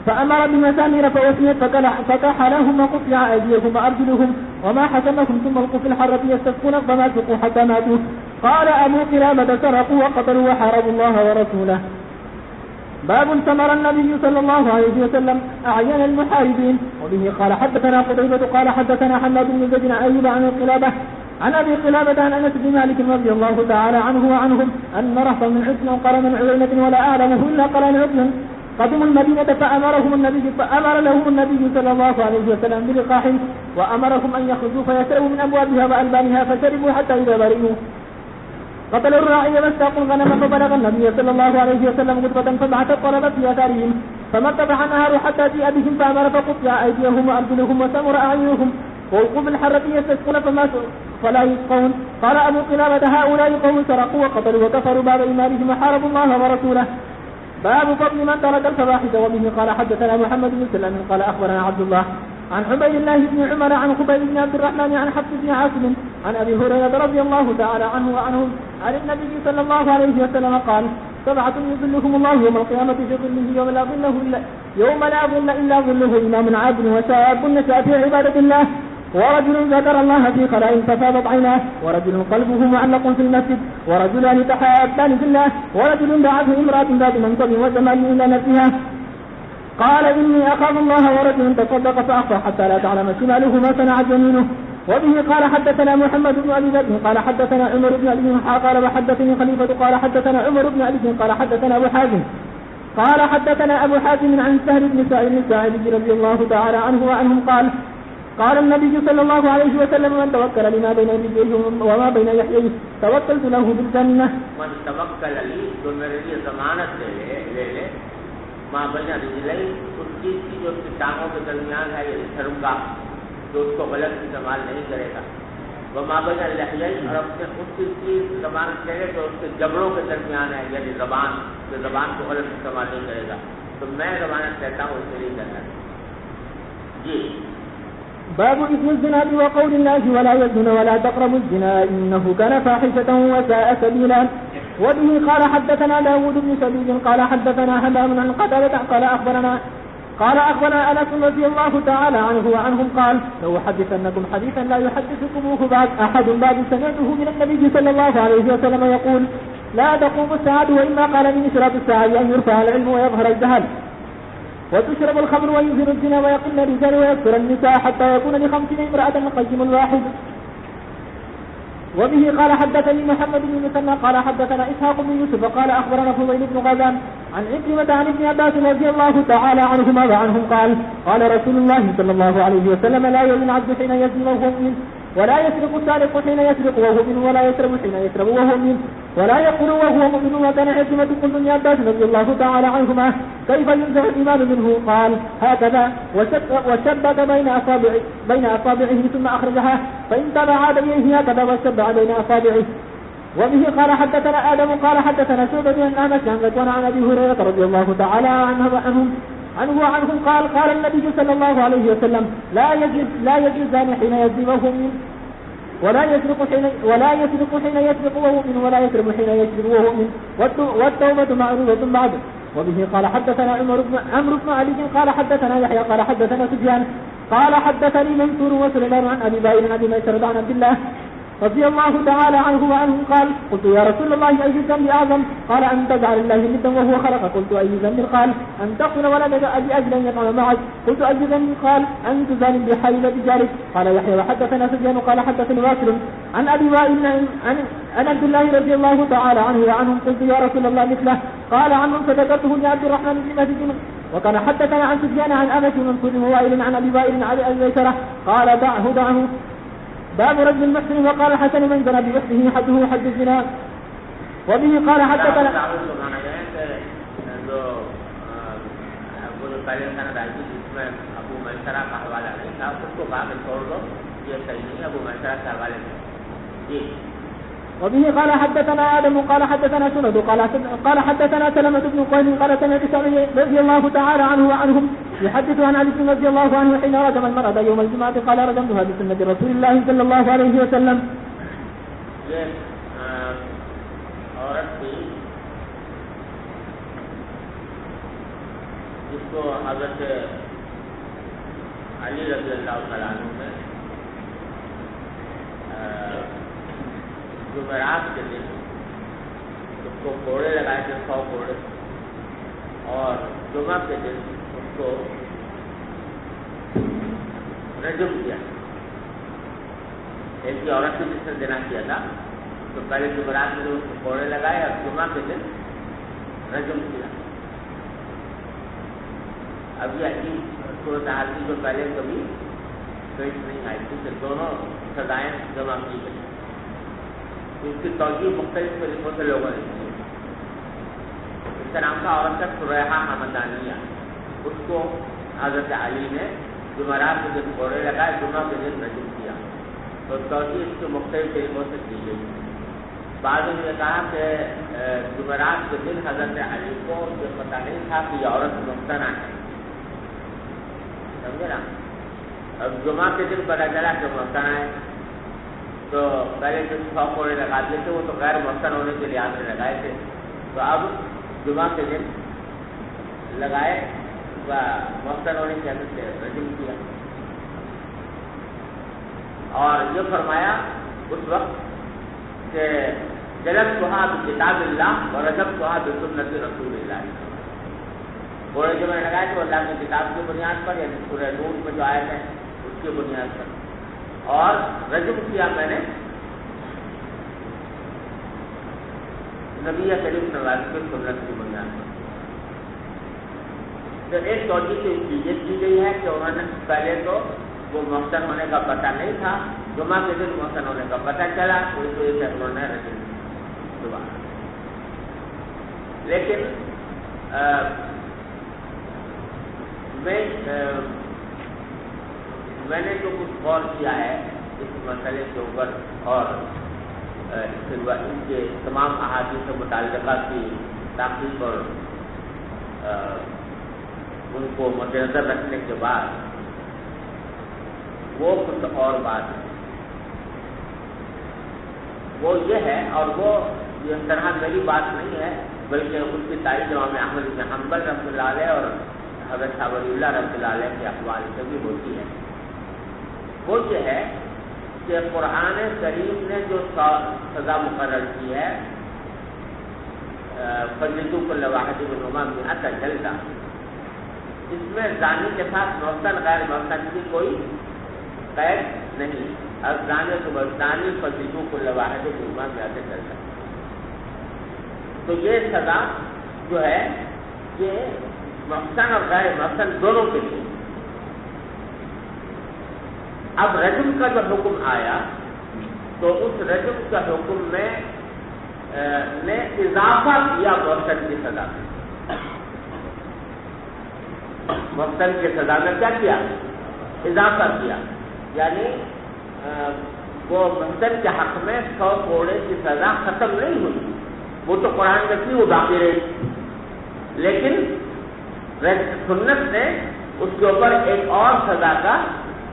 [SPEAKER 3] فأمر بمسامير فوسمت فكحلهم وقطع أيديهم وأرجلهم وما حسنهم ثم القوا في الحرة يستسقون فما سقوا حتى ماتوا. قال أبو قلابة سرقوا وقتلوا وحاربوا الله ورسوله. باب ثمر النبي صلى الله عليه وسلم أعين المحاربين. وبه قال حدثنا قتيبة قال حدثنا حماد بن زيد عن أيوب عن القلابة عن أبي قلابة عن أنس بن مالك رضي الله تعالى عنه وعنهم أن رهطا من حزن قال من عيينة ولا أعلمه إلا قال عزن قدموا المدينة فأمر لهم النبي صلى الله عليه وسلم بلقاح وأمرهم أن يخرجوا فيشربوا من أبوابها وألبانها فشربوا حتى إذا برئوا قتلوا الراعي واستاقوا الغنم فبلغ النبي صلى الله عليه وسلم غرفة فبعث الطلب في أثارهم فما ارتفع النهار حتى جاء بهم فأمر فقطع أيديهم وأرجلهم وسمر أعينهم ووقوا بالحرة يستسقون فلا يسقون. قال أبو قلابة هؤلاء قوم سرقوا وقتلوا وكفروا بعد إيمانهم وحاربوا الله ورسوله. باب فضل من ترك الفواحش. وبه قال حدثنا محمد بن سلام قال أخبرنا عبد الله عن عبيد الله بن عمر عن خبيب بن عبد الرحمن عن حفص بن عاصم عن أبي هريرة رضي الله تعالى عنه وعنهم عن النبي صلى الله عليه وسلم قال 7 يظلهم الله يوم القيامة في ظله يوم لا ظل إلا ظله إمام عادل وشاب نشأ في عبادة الله ورجل ذكر الله في خلاء ففاضت عيناه ورجل قلبه معلق في المسجد ورجلان تحابان في الله ورجل دعته امرأة ذات منصب وجمال إلى نفسها قال إني أخاف الله ورجل تصدق فأخفى حتى لا تعلم شماله ما صنعت يمينه. وبه قال حدثنا محمد بن أبي بكر قال حدثنا عمر بن علي قال وحدثني خليفة قال حدثنا عمر بن علي قال حدثنا أبو حازم قال حدثنا أبو حازم عن سهل بن سعيد الساعدي رضي الله تعالى عنه وعنهم قال النبي صلى الله عليه وسلم من توكل لما بين رجليه وما بين يحييه توكلت له بالجنة.
[SPEAKER 2] من توكل لي جو میرے لیے ضمانت لے لے ما بین رجلئی اس چیز کی جو اس کی ٹانگوں کے درمیان ہے یہ شرمگاہ جو اس کو غلط استعمال نہیں کرے گا. وما بین لحیئی اور اپنے اس چیز کی ضمانت لے لے جو اس کے جبڑوں کے درمیان ہے یعنی زبان جو زبان کو غلط استعمال نہیں کرے گا تو میں ضمانت لیتا ہوں اس کے لیے کرنا. جی
[SPEAKER 3] باب اسم الزنا وقول الله ولا يزن ولا تقربوا الزنا إنه كان فاحشة وساء سبيلا. وبه قال حدثنا داود بن سبيل قال حدثنا همام عن قتادة قال أخبرنا أنس رضي الله تعالى عنه وعنهم قال لو حدثنكم حديثا لا يحدثكموه بعد أحد بعد سمعته من النبي صلى الله عليه وسلم يقول لا تقوم الساعة وإما قال من إشراط الساعة أن يرفع العلم ويظهر الجهل وتشرب الخمر وينزل الزنا ويقل الرجال ويكثر النساء حتى يكون ل50 امرأة قيم واحد. وبه قال حدثني محمد بن مثنى قال حدثنا إسحاق بن يوسف قال أخبرنا فضيل بن غزان عن عكرمة عن ابن عباس رضي الله تعالى عنهما وعنهم قال رسول الله صلى الله عليه وسلم لا يزني العبد حين يزني وهو مؤمن ولا يسرق السارق حين يسرق وهو مؤمن ولا يشرب حين يشرب وهو مؤمن ولا يقول وهو مؤمن. وكان عكرمة قلت ابن عباس رضي الله تعالى عنهما كيف ينزع الإيمان منه قال هكذا وشبك بين أصابعه ثم أخرجها فإن تبع عاد إليه هكذا وشبع بين أصابعه. وبه قال حدثنا آدم قال حدثنا شعبة عن أنس عن ذكوان عن أبي هريرة رضي الله تعالى عنه وعنهم قال النبي صلى الله عليه وسلم لا يجوز الزاني حين يزني وهو مؤمن ولا يسرق حين يسرق وهو مؤمن ولا يشرب حين يشرب وهو مؤمن والتوبة معروفة بعد. وبه قال حدثنا عمرو بن علي قال حدثنا يحيى قال حدثنا سفيان قال حدثني منصور وسليمان عن أبي باين عن أبي ميسرة عن عبد الله رضي الله تعالى عنه وعنهم قال قلت يا رسول الله أي ذنب أعظم قال أن تجعل الله ندا وهو خلق. قلت أي ذنب قال أن تقتل ولدك لأجل أن يطعم معك. قلت أي ذنب قال أن تزاني بحليلة جارك. قال يحيى وحدثنا سفيان قال حدثني واصل عن أبي وائل عن عبد الله رضي الله تعالى عنه وعنهم قلت يا رسول الله مثله قال عنهم فذكرته لعبد الرحمن بن مهدي وكان حدثنا عن سفيان عن أنس ومنصور ووائل عن أبي وائل عن أبي بكرة قال دعه باب رجل المحسن وقال الحسن من زنى بمحسنه حده حد الزنا وبه قال حدثنا
[SPEAKER 2] پہلے سند آئی تھی جس میں ابو میسرہ کا حوالہ نہیں تھا اس کو کہا کہ چھوڑ دو یہ صحیح نہیں ابو میسرہ کے حوالے میں جی
[SPEAKER 3] وبه قال حدثنا آدم قال حدثنا سند قال حدثنا سلمة بن قيس قال سمعت سعيد رضي الله تعالى عنه وعنهم يحدث عن علي رضي الله عنه حين رجم المرأة يوم الجمعة قال رجمتها بسنة رسول الله صلى الله عليه وسلم.
[SPEAKER 2] یہ عورت تھی جس کو حضرت علی رضی اللہ تعالیٰ عنہ نے جمعرات کے دن اس کو کوڑے لگائے تھے 100 کوڑے اور جمعہ کے دن اس کو رجم کیا. ایک کی عورت نے جس نے زنا کیا تھا تو پہلے جمعرات میں اس کو کوڑے لگائے اور جمعہ کے دن رجم کیا. اب یہ عجیب صورتحال تھی جو پہلے کبھی پیش نہیں آئی تھی کہ دونوں سزائیں جمع کی گئی. اس کی توجہ مختلف طریقوں سے لوگوں نے کی. اس کا نام تھا عورت کا سریحہ حمدانیہ. اس کو حضرت علی نے جمعرات کے دن کوڑے لگائے جمعہ کے دن رجم کیا تو توجہ اس کے مختلف طریقوں سے کی گئی. بعد میں یہ کہا کہ جمعرات کے دن حضرت علی کو یہ پتہ نہیں تھا کہ یہ عورت ممتنع ہے. سمجھے نا. اب جمعہ کے دن پتہ چلا کہ ممتنع ہے تو پہلے جو 100 کوڑے لگا دیے تھے وہ تو غیر محسن ہونے کے لحاظ سے لگائے تھے تو اب جمعہ کے دن لگائے محسن ہونے کی حد سے رجم کیا. اور یہ فرمایا اس وقت کہ جلدتها بکتاب اللہ ورجمتها بسنت رسول اللہ. کوڑے جو میں نے لگائے تھے اللہ کی کتاب کی بنیاد پر یعنی سورہ نور میں جو آئے ہیں اس کی بنیاد پر اور رجم کیا میں نے نبی کریم صلی اللہ علیہ وسلم کی سنت کی بنیاد پر. تو ایک توجہ سے یہ کی گئی ہے کہ انہوں نے پہلے تو وہ محسن ہونے کا پتہ نہیں تھا جمعہ کے دن محسن ہونے کا پتہ چلا تو اس وجہ سے انہوں نے رجم کیا. لیکن میں نے جو کچھ غور کیا ہے اس مسئلے کے اوپر اور ان کے تمام احادیث متعلقہ کی تحقیق اور ان کو مد نظر رکھنے کے بعد وہ کچھ اور بات ہے. وہ یہ ہے اور وہ یہ طرح میری بات نہیں ہے بلکہ ان کی تاریخ امام احمد بن حنبل رحمۃ اللہ علیہ اور حضرت شاہ ولی اللہ رحمۃ اللہ علیہ کے اقوال سے بھی ہوتی ہے. وہ یہ ہے کہ قرآن کریم نے جو سزا مقرر کی ہے فجلدوا کل واحد منہما مئۃ جلدہ اس میں زانی کے ساتھ محسن غیر محسن کی کوئی قید نہیں. الزانی کو بزانی فجلدوا کل واحد منہما مئۃ جلدہ. تو یہ سزا جو ہے یہ محسن اور غیر محسن دونوں کے لیے. اب رجم کا جو حکم آیا تو اس رجم کا حکم میں نے اضافہ کیا محسن کی سزا میں. محسن کی سزا میں کیا کیا؟ اضافہ کیا. یعنی وہ محسن کے حق میں 100 کوڑے کی سزا ختم نہیں ہوئی. وہ تو قرآن میں تھی وہ باقی رہی لیکن سنت نے اس کے اوپر ایک اور سزا کا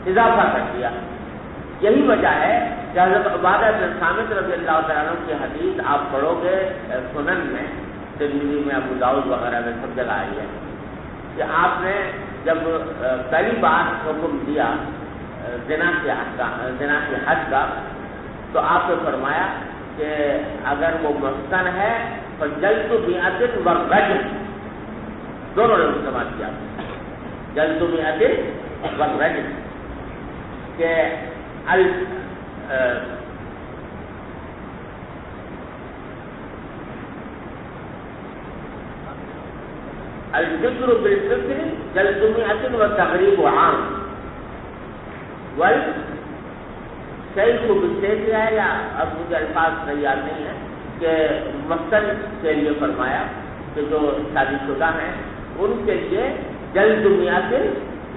[SPEAKER 2] اضافہ کر دیا. یہی وجہ ہے کہ حضرت عبادہ بن صامت رضی اللہ تعالیٰ عنہ کی حدیث آپ پڑھو گے سنن میں ترمذی میں ابو داؤد وغیرہ میں سب جگہ آئی ہے کہ آپ نے جب پہلی بار حکم دیا زنا کے حد کا تو آپ نے فرمایا کہ اگر وہ محسن ہے فجلد مئۃ والرجم دونوں نے استعمال کیا. جلد مئۃ والرجم کہ الفکر بالفکر جلد مئۃ والتغریب عام والشیخ بالشیخ ہے، یا اب مجھے الفاظ صحیح یاد نہیں ہے، کہ مثل کے لیے فرمایا کہ جو شادی شدہ ہیں ان کے لیے جلد مئۃ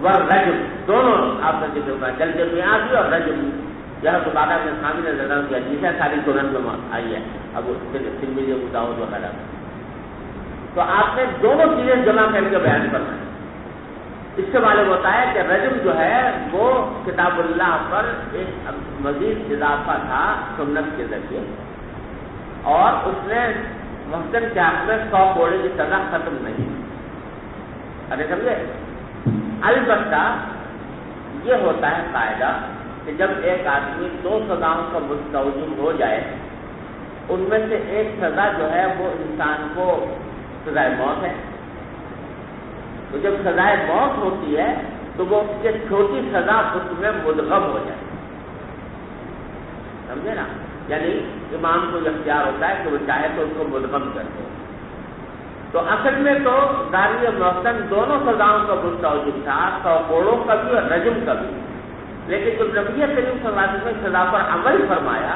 [SPEAKER 2] والرجم، دونوں آپ نے ذکر کیا، جلد مئۃ اور رجم۔ یہاں تو بعد میں سامنے نظر کی حدیث ہے، ساری سنن میں آئی ہے، اب ترمذی ابو داؤد وغیرہ میں، تو آپ نے دونوں چیزیں جمع کر کے بیان کرنا ہے۔ اس سے معلوم ہوتا ہے کہ رجم جو ہے وہ کتاب اللہ پر ایک مزید اضافہ تھا سنت کے ذریعے، اور اس نے محسن کے حق میں 100 کوڑے کی سزا ختم نہیں، ارے سمجھے۔ البتہ یہ ہوتا ہے قاعدہ کہ جب ایک آدمی 2 سزاؤں کا مستوجب ہو جائے، ان میں سے ایک سزا جو ہے وہ انسان کو سزائے موت ہے، تو جب سزائے موت ہوتی ہے تو وہ اس کے چھوٹی سزا اس میں مدغم ہو جائے، سمجھے نا، یعنی امام کو اختیار ہوتا ہے کہ وہ چاہے تو اس کو مدغم کر دے۔ تو اصل میں تو زانی اور محسن دونوں سزاؤں کا مستوجب تھا، 100 کوڑوں کا بھی اور رجم کا بھی، لیکن جب نبی کریم صلی اللہ علیہ وسلم نے سزا پر عمل فرمایا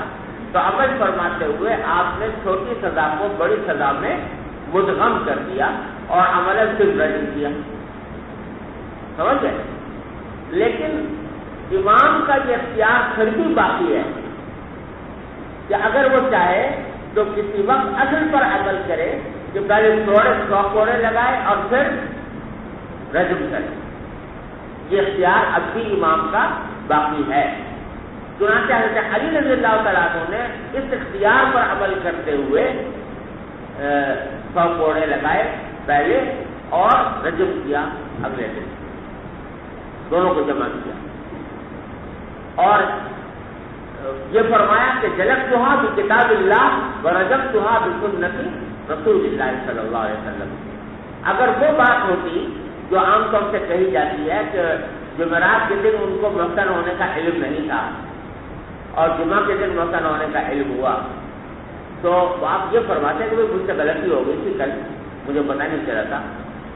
[SPEAKER 2] تو عمل فرماتے ہوئے آپ نے چھوٹی سزا کو بڑی سزا میں مدغم کر دیا اور عملاً صرف رجم کیا، سمجھ گئے۔ لیکن امام کا یہ اختیار پھر بھی باقی ہے کہ اگر وہ چاہے تو کسی وقت اصل پر عمل کرے کہ پہلے 100 کوڑے لگائے اور پھر رجم کرے، یہ اختیار اب بھی امام کا باقی ہے۔ چنانچہ حضرت علی رضی اللہ تعالیٰ عنہ نے اس اختیار پر عمل کرتے ہوئے 100 کوڑے لگائے پہلے اور رجم کیا اگلے دن، دونوں کو جمع کیا، اور یہ فرمایا کہ جلدتھا بکتاب اللہ ورجمتھا بسنت رسول اللہ صلی اللہ علیہ وسلم۔ اگر وہ بات ہوتی جو عام طور سے کہی جاتی ہے کہ جمعرات کے دن ان کو محسن ہونے کا علم نہیں تھا اور جمعہ کے دن محسن ہونے کا علم ہوا، تو آپ یہ فرماتے ہیں کہ مجھ سے غلطی ہو گئی تھی، کل مجھے پتہ نہیں چلا تھا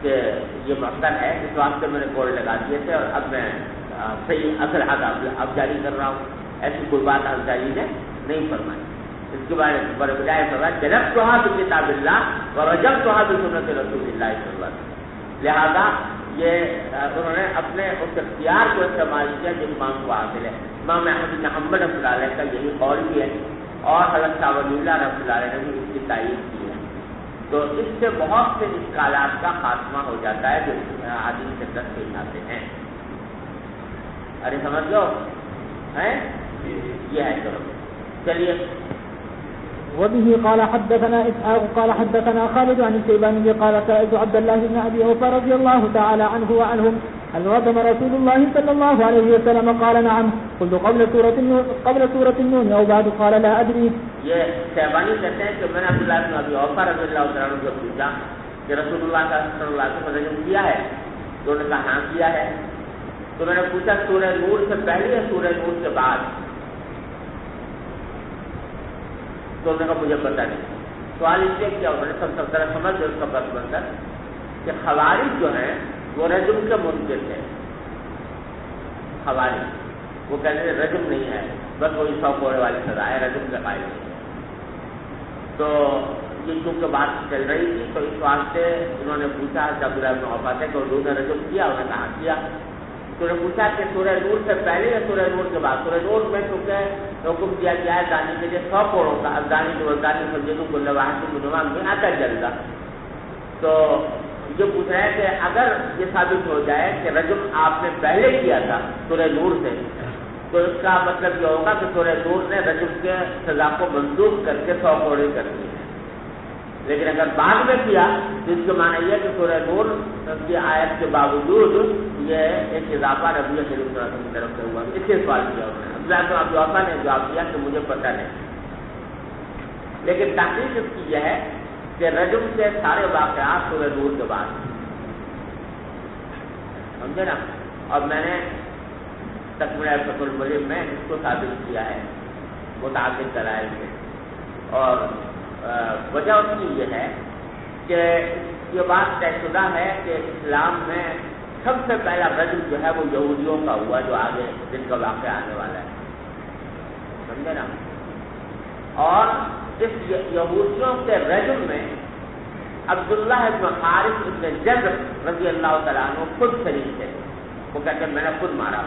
[SPEAKER 2] کہ یہ محسن ہے، اس واسطے میں نے کوڑ لگا دیے تھے اور اب میں صحیح اصل حد اب جاری کر رہا ہوں، ایسی کوئی بات حضرت علی نے نہیں فرمائی۔ اس کے بجائے فرمایا جلدتھا بکتاب اللہ ورجمتھا بسنت رسول اللہ صلی اللہ علیہ وسلم۔ لہذا یہ انہوں نے اپنے اس اختیار کو استعمال کیا جو امام کو حاصل ہے۔ امام احمد بن حنبل رحمۃ اللہ علیہ کا یہی قول بھی ہے، اور حضرت شاہ ولی اللہ رحمۃ اللہ علیہ نے بھی اس کی تائید کی ہے۔ تو اس سے بہت سے اشکالات کا خاتمہ ہو جاتا ہے جو حدیث سے تشکیل آتے ہیں۔ ارے سمجھ لو ہے یہ ہے، چلیے۔
[SPEAKER 3] وبه قال حدثنا إسحاق قال حدثنا خالد عن الشيباني قال سألت عبد الله بن أبي أوفى رضي الله تعالى عنه وعنهم هل رجم رسول الله صلى الله عليه وسلم قال نعم قلت قبل سورة النون أو بعد قال لا أدري۔
[SPEAKER 2] یہ شیبانی کہتے ہیں کہ میں نے عبداللہ بن ابی اوفی رضی اللہ تعالیٰ عنہ سے پوچھا کہ رسول اللہ صلی اللہ علیہ وسلم رجم کیا ہے، تو انہوں نے کہا ہاں کیا ہے۔ تو میں نے پوچھا سورہ نور سے پہلے یا سورہ نور سے بعد، تو انہوں نے کہا مجھے پتہ نہیں۔ سوال اس لیے کیا انہوں نے سب ذرا سمجھ اس کا پس منظر کہ خوارج جو ہیں وہ رجم کے منکر تھے، خوارج وہ کہتے ہیں رجم نہیں ہے، بس وہی 100 کوڑے والی سزا ہے، رجم کے قائل نہیں ہے۔ تو یہ چونکہ بات چل رہی تھی تو اس واسطے انہوں نے پوچھا عبداللہ بن اوفی سے کہ حضور نے رجم کیا، انہوں نے کہا کیا۔ تو انہوں نے پوچھا کہ سورہ نور سے پہلے یا سورہ نور کے بعد۔ سورہ نور میں چونکہ حکم دیا گیا ہے زانی کے لیے 100 کوڑوں کا، ازانی جو ازانی سجدوں کو لواحت منوان میں آتا جلدا۔ تو یہ پوچھ رہے ہیں کہ اگر یہ ثابت ہو جائے کہ رجم آپ نے پہلے کیا تھا سورہ نور سے، تو اس کا مطلب یہ ہوگا کہ سورہ نور نے رجم کے سزا کو منسوخ کر کے 100 کوڑے کر دیے، لیکن اگر بعد میں کیا تو اس کا معنی یہ کہ سورہ نور کی آیت کے باوجود یہ ایک اضافہ نبی کریم صلی اللہ علیہ وسلم کی طرف سے ہوا۔ اس سے سوال کیا انہوں نے، عبداللہ بن ابی اوفی نے جواب دیا کہ مجھے پتہ نہیں، لیکن تحقیق اس کی یہ ہے کہ رجم کے سارے واقعات سورہ نور کے بعد، سمجھے نا۔ اور میں نے تکمیلہ فتح الملیم میں اس کو ثابت کیا ہے متعدد دلائل سے، اور وجہ اس کی یہ ہے کہ یہ بات طے شدہ ہے کہ اسلام میں سب سے پہلا رجم جو ہے وہ یہودیوں کا ہوا، جو آگے جن کا واقعہ آنے والا ہے، سمجھے نا. اور اس یہودیوں کے رجم میں عبداللہ بن حارث بن جذر رضی اللہ تعالیٰ عنہ خود شریک تھے. وہ کہتے ہیں میں نے خود مارا.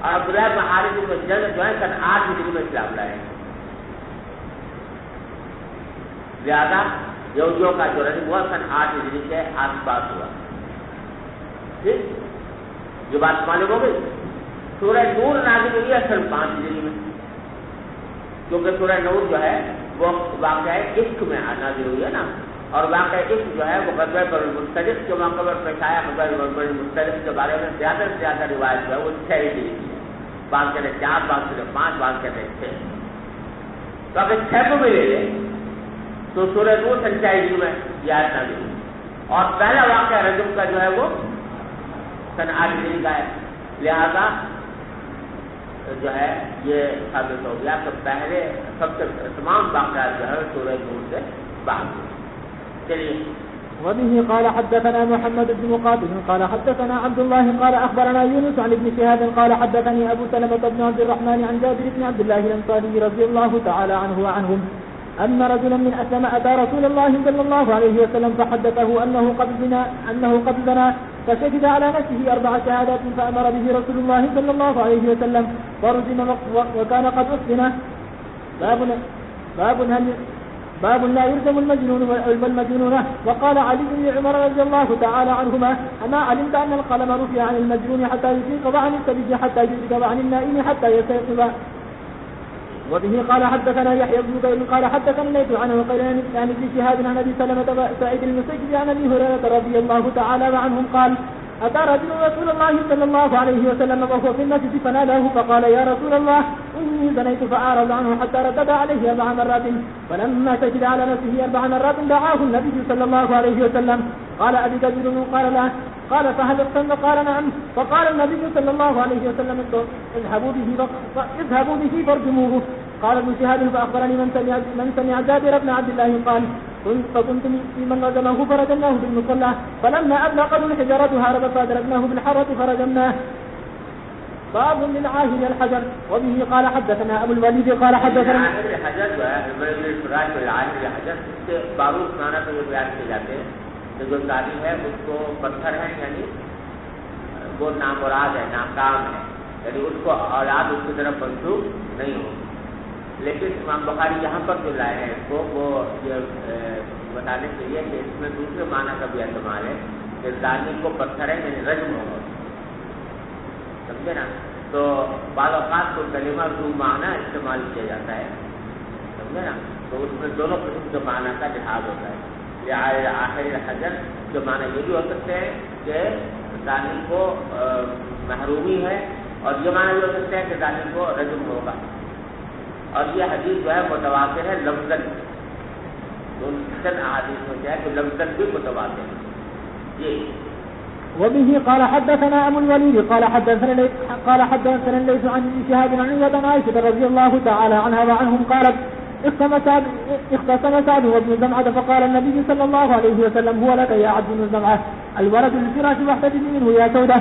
[SPEAKER 2] اور عبداللہ بن حارث بن جذر جو ہے سن 8 ہجری میں اسلام لائے. لہذا یہودیوں کا جو رجم ہوا سن 8 ہجری کے آس پاس ہوا. ٹھیک، یہ بات معلوم ہو گئی. سورہ نور نازل ہوئی ہے سن 5 ہجری میں، کیونکہ سورہ نور جو ہے وہ واقعہ عشق میں نازل ہوئی ہے نا. اور واقعہ عشق جو ہے وہ غزوہ بر المصطلق کے موقع پر پیش آیا. غزوہ بر المصطلق کے بارے میں زیادہ سے زیادہ روایت جو ہے وہ 6 ہجری کی ہے. بعض کہتے ہیں 4، بعض کہتے ہیں 5، بعض کہتے ہیں 6. تو اگر 6 کو بھی لے لیں تو سورہ نور سن 6 ہجری میں یہ آیت نازل ہوئی. اور پہلا واقعہ رجم کا جو ہے وہ سن 8 ہجری کا ہے. لہذا جو ہے یہ ثابت ہو گیا کہ پہلے سب سے تمام واقعات جو ہے سورہ نور سے بعد. چلیے.
[SPEAKER 3] وبه قال حدثنا محمد بن مقاتل قال حدثنا عبد الله قال اخبرنا يونس عن ابن شهاب قال حدثني ابو سلمة بن عبد الرحمن عن جابر بن عبد الله الانصاري رضي الله تعالى عنه وعنهم ان رجلا من اسلم اتى رسول الله صلى الله عليه وسلم فحدثه انه قد زنى فشهد على نفسه 4 شهادات فامر به رسول الله صلى الله عليه وسلم فرجم وكان قد اسلم. باب لا يرجم المجنون والمجنون. وقال علي بن عمر رضي الله تعالى عنهما اما علمت ان القلم رفع عن المجنون حتى يفيق وعن السبيل حتى يفيق وعن النائم حتى يستيقظ. وبه قال حدثنا يحيى بن بكير قال حدثنا الليث عنه وقال عن ابن شهاب عن ابي سلمة سعيد المسيب عن ابي هريرة رضي الله تعالى عنهم قال أتى رجل رسول الله صلى الله عليه وسلم وهو في المسجد فناداه فقال يا رسول الله إني زنيت فأعرض عنه حتى ردد عليه 4 مرات فلما شهد على نفسه 4 مرات دعاه النبي صلى الله عليه وسلم قال أبي كبير قال لا قال فهل اقتن قال نعم فقال النبي صلى الله عليه وسلم اذهبوا به فارجموه. قال ابن شهاب فأخبرني من سمع جابر بن عبد الله قال فكنت في من رجمه فرجمناه بالمصلى فلما أبلغ الحجارة هرب فأدركناه بالحرة فرجمناه. باب للعاهر الحجر. وبه قال حدثنا أبو الوليد قال حدثنا
[SPEAKER 2] الحجر جو ہے العاهر الحجر سے باروت نانا تو یہ بیان کیے جاتے ہیں کہ جو ظالم ہے اس کو پتھر ہے یعنی وہ نامراد ہے، ناکام ہے، یعنی اس کو اولاد اس کی طرف منسوخ نہیں ہوگی. لیکن امام بخاری یہاں پر جو لائے ہیں اس کو وہ یہ بتانے کے لیے کہ اس میں دوسرے معنی کا بھی احتمال ہے کہ ظالم کو پتھر ہے یعنی رجم ہوگا. سمجھے نا. تو بعض اوقات کو کلمہ دو معنی استعمال کیا جاتا ہے، سمجھے نا. تو اس میں دونوں قسم کے معنی کا لحاظ ہوتا ہے. یہ آخر حجر کے معنی یہ بھی ہو سکتے ہیں کہ ظالم کو محرومی ہے، اور یہ معنی بھی ہو سکتا ہے کہ ظالم کو رجم ہوگا. اور یہ حدیث جو ہے متواتر ہے لفظاً. احادیث میں کیا ہے کہ لفظاً بھی متواتر ہے. یہ
[SPEAKER 3] وبه قال حدثنا ابو الوليد قال حدثنا الليث عن ابن شهاب عن عائشة رضي الله تعالى عنها وعنهم قالت اختصم سعد وابن زمعة فقال النبي صلى الله عليه وسلم هو لك يا عبد بن زمعة الولد للفراش واحتجب منه يا سودة.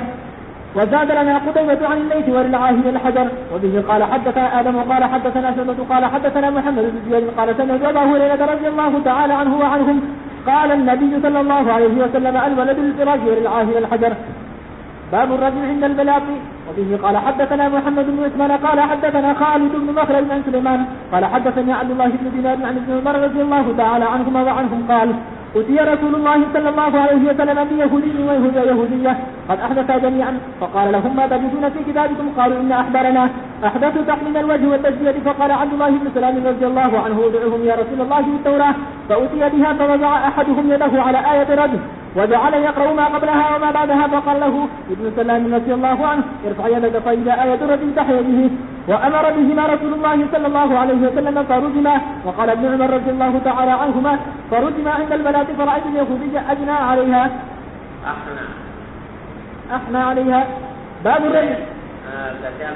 [SPEAKER 3] وزاد لنا قتيبة عن الليث وللعاهر الحجر. وبه قال حدثنا آدم قال حدثنا شعبة قال حدثنا محمد بن زياد قال سمعت أبا هريرة رضي الله تعالى عنه وعنهم قال النبي صلى الله عليه وسلم الولد للفراش وللعاهر الحجر. باب الرجل عند البلاغ. وبه قال حدثنا محمد بن عثمان قال حدثنا خالد بن مخلد عن سليمان قال حدثني عبد الله بن دينار عن ابن عمر رضي الله تعالى عنهما وعنهم قال أتي رسول الله صلى الله عليه وسلم بيهودي ويهودية قد أحدثا جميعا فقال لهم ما تجدون في كتابكم قالوا إن أحبرنا أحدثوا تحميم الوجه والتجزية فقال عبد الله بن سلام رضي الله عنه ادعوهم يا رسول الله بالتوراة فأتي بها فوضع أحدهم يده على آية رجل وجعل يقرأ ما قبلها وما بعدها فقال له ابن سلام رضي الله عنه ارفع يدك فإذا آية رجل تحيا به وأمر بهما رسول الله صلى الله عليه وسلم فرجما. وقال ابن عمر رضي الله تعالى عنهما فرجما عند البنات فرأيت اليهودية أجنى عليها أحنى عليها. باب الرجل
[SPEAKER 2] کہتے ہیں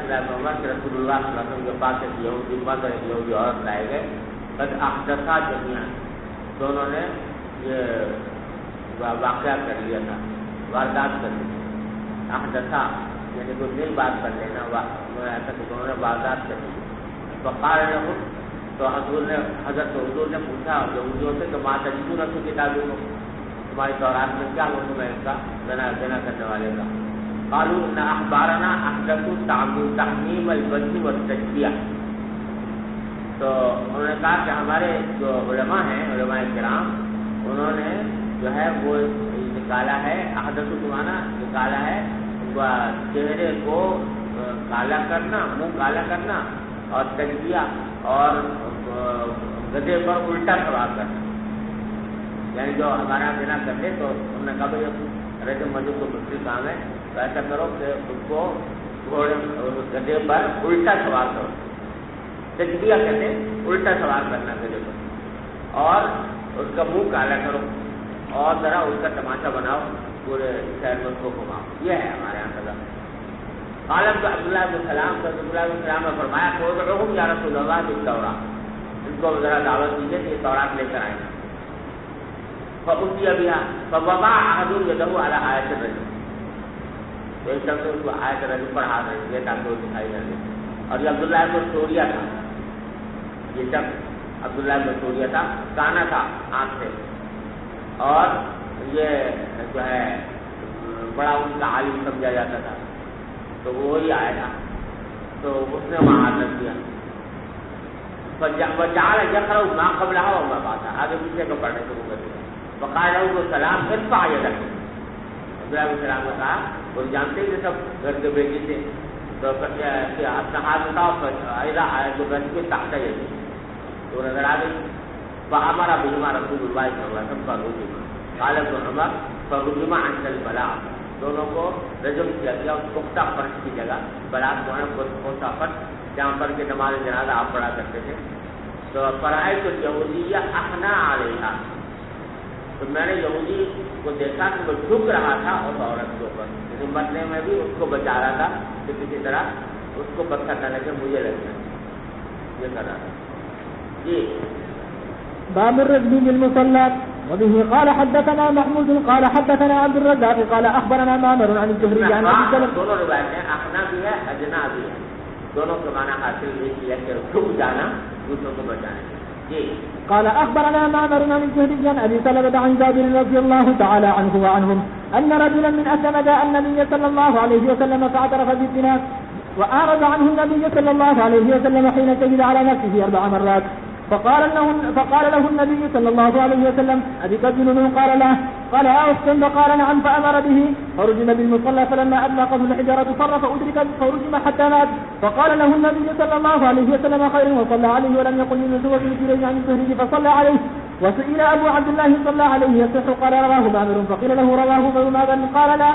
[SPEAKER 2] رسول اللہ صلی اللہ علیہ وسلم کے پاس ایک یہودی مرد اور ایک یہودی عورت لائے گئے. بس احدثا جميعا دونوں نے یہ واقعہ کر لیا تھا، واردات کر لی، احدثا یعنی کوئی نئی بات کر لینا، ایسا کہ انہوں نے واردات کر لی. وقال لهم، تو حضور نے پوچھا یہودیوں سے کہ ما تجدون فی کتابکم، تمہاری تورات میں کیا حکم ہے اس کا زنا کرنے والے کا؟ قالوا ان احبارنا احدثوا تحمیم الوجه والتشبیہ. تو انہوں نے کہا کہ ہمارے جو علماء ہیں، علماء کرام، انہوں نے جو ہے وہ نکالا ہے، احدث معنی نکالا ہے چہرے کو کالا کرنا، منہ کالا کرنا، اور تشبیہ اور گدھے پر الٹا سوار کرنا. یعنی جو ہمارا بنا کرتے تو انہوں نے کہا بھائی رجم مجھے کو مشکل کام ہے، تو ایسا کرو کہ اس کو گھوڑے گدھے پر الٹا سوار کرو. تشبیہ کہتے الٹا سوار کرنا گدھے پر، اور اس کا منہ کالا کرو اور ذرا اس کا تماشا بناؤ، پورے شہر میں اس کو گھماؤ. یہ ہے ہمارے یہاں سزا. عالم تو عبداللہ بن سلام نے فرمایا کہ ادعوہم یا رسول اللہ بالتوراۃ، ان کو ذرا دعوت دیجیے کہ یہ تورات لے کر آئیں. فأتی بها فوضع احد یدہ علی آیۃ الرجم، تو ایک شخص اس کو آیت الرجم پر ہاتھ رکھ دیا تاکہ وہ دکھائی نہ دے. اور یہ عبداللہ بن سوریہ تھا، یہ شخص عبداللہ بن سوریہ تھا، کانا تھا آنکھ سے، اور یہ جو ہے بڑا ان کا عالم سمجھا جاتا تھا. تو وہی آیا تھا، تو اس نے وہاں ہاتھ رکھ دیا. وجعل یقرأ ما قبلها وما بعدها، آگے پیچھے کو پڑھنے شروع کر دیا. وقال له السلام ارفع يدك، عبداللہ علیہ السلام نے کہا، وہ جانتے ہی سب گھر کے بیٹے تھے، تو اپنا ہاتھ اٹھاؤ، ایسا آئے تو گھر کے تحت یہ تو نظر آ گئی. فامر بهما رسول اللہ صلی اللہ علیہ وسلم فرجما، قال ابن عمر فرجما عند البلاء، دونوں کو رجم کیا گیا اس پختہ فرش کی جگہ. بلاغ جو ہے پختہ فرش جہاں پر کہ نماز جنازہ آپ پڑھا کرتے تھے. تو فرائض یہودیہ احنا علیہا، تو میں نے یہودی کو دیکھا کہ وہ جھک رہا تھا اس عورت کے اوپر، یعنی مرنے میں بھی اس کو بچا رہا تھا کہ کسی طرح اس کو پتھر نہ لگے، مجھے لگ جائے، یہ کر رہا تھا. جی
[SPEAKER 3] باب الرجم بالمصلى. وبه قال حدثنا محمود قال حدثنا عبد الرزاق قال اخبرنا معمر عن الزهري عن ابي سلمة.
[SPEAKER 2] دونوں روایتیں احنا بھی ہے اجنا بھی ہے، دونوں کے معنی حاصل یہ ہے کہ جھک جانا دوسروں کو بچانے. جی
[SPEAKER 3] قال اخبرنا معمر عن الزهري عن ابي سلمة عن جابر رضي الله تعالى عنه وعنهم ان رجلا من اسلم جاء النبي صلى الله عليه وسلم فاعترف بالزنا واعرض عنه النبي صلى الله عليه وسلم حين شهد على نفسه 4 مرات. فقال له النبي صلى الله عليه وسلم أتقتلونه؟ قال لا. قال أحسن؟ فقال نعم. فأمر به فرجم بالمصلى، فلما أدلقه الحجارة فر فأدرك فرجم حتى مات. فقال له النبي صلى الله عليه وسلم خير، وصلى عليه ولم يقل يونس وفي الكلين عن الزهري فصلى عليه. وسئل أبو عبد الله صلى عليه يصح؟ قال رواه معمر. فقيل له رواه غير معمر؟ قال لا.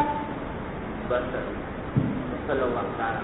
[SPEAKER 2] صلى الله تعالى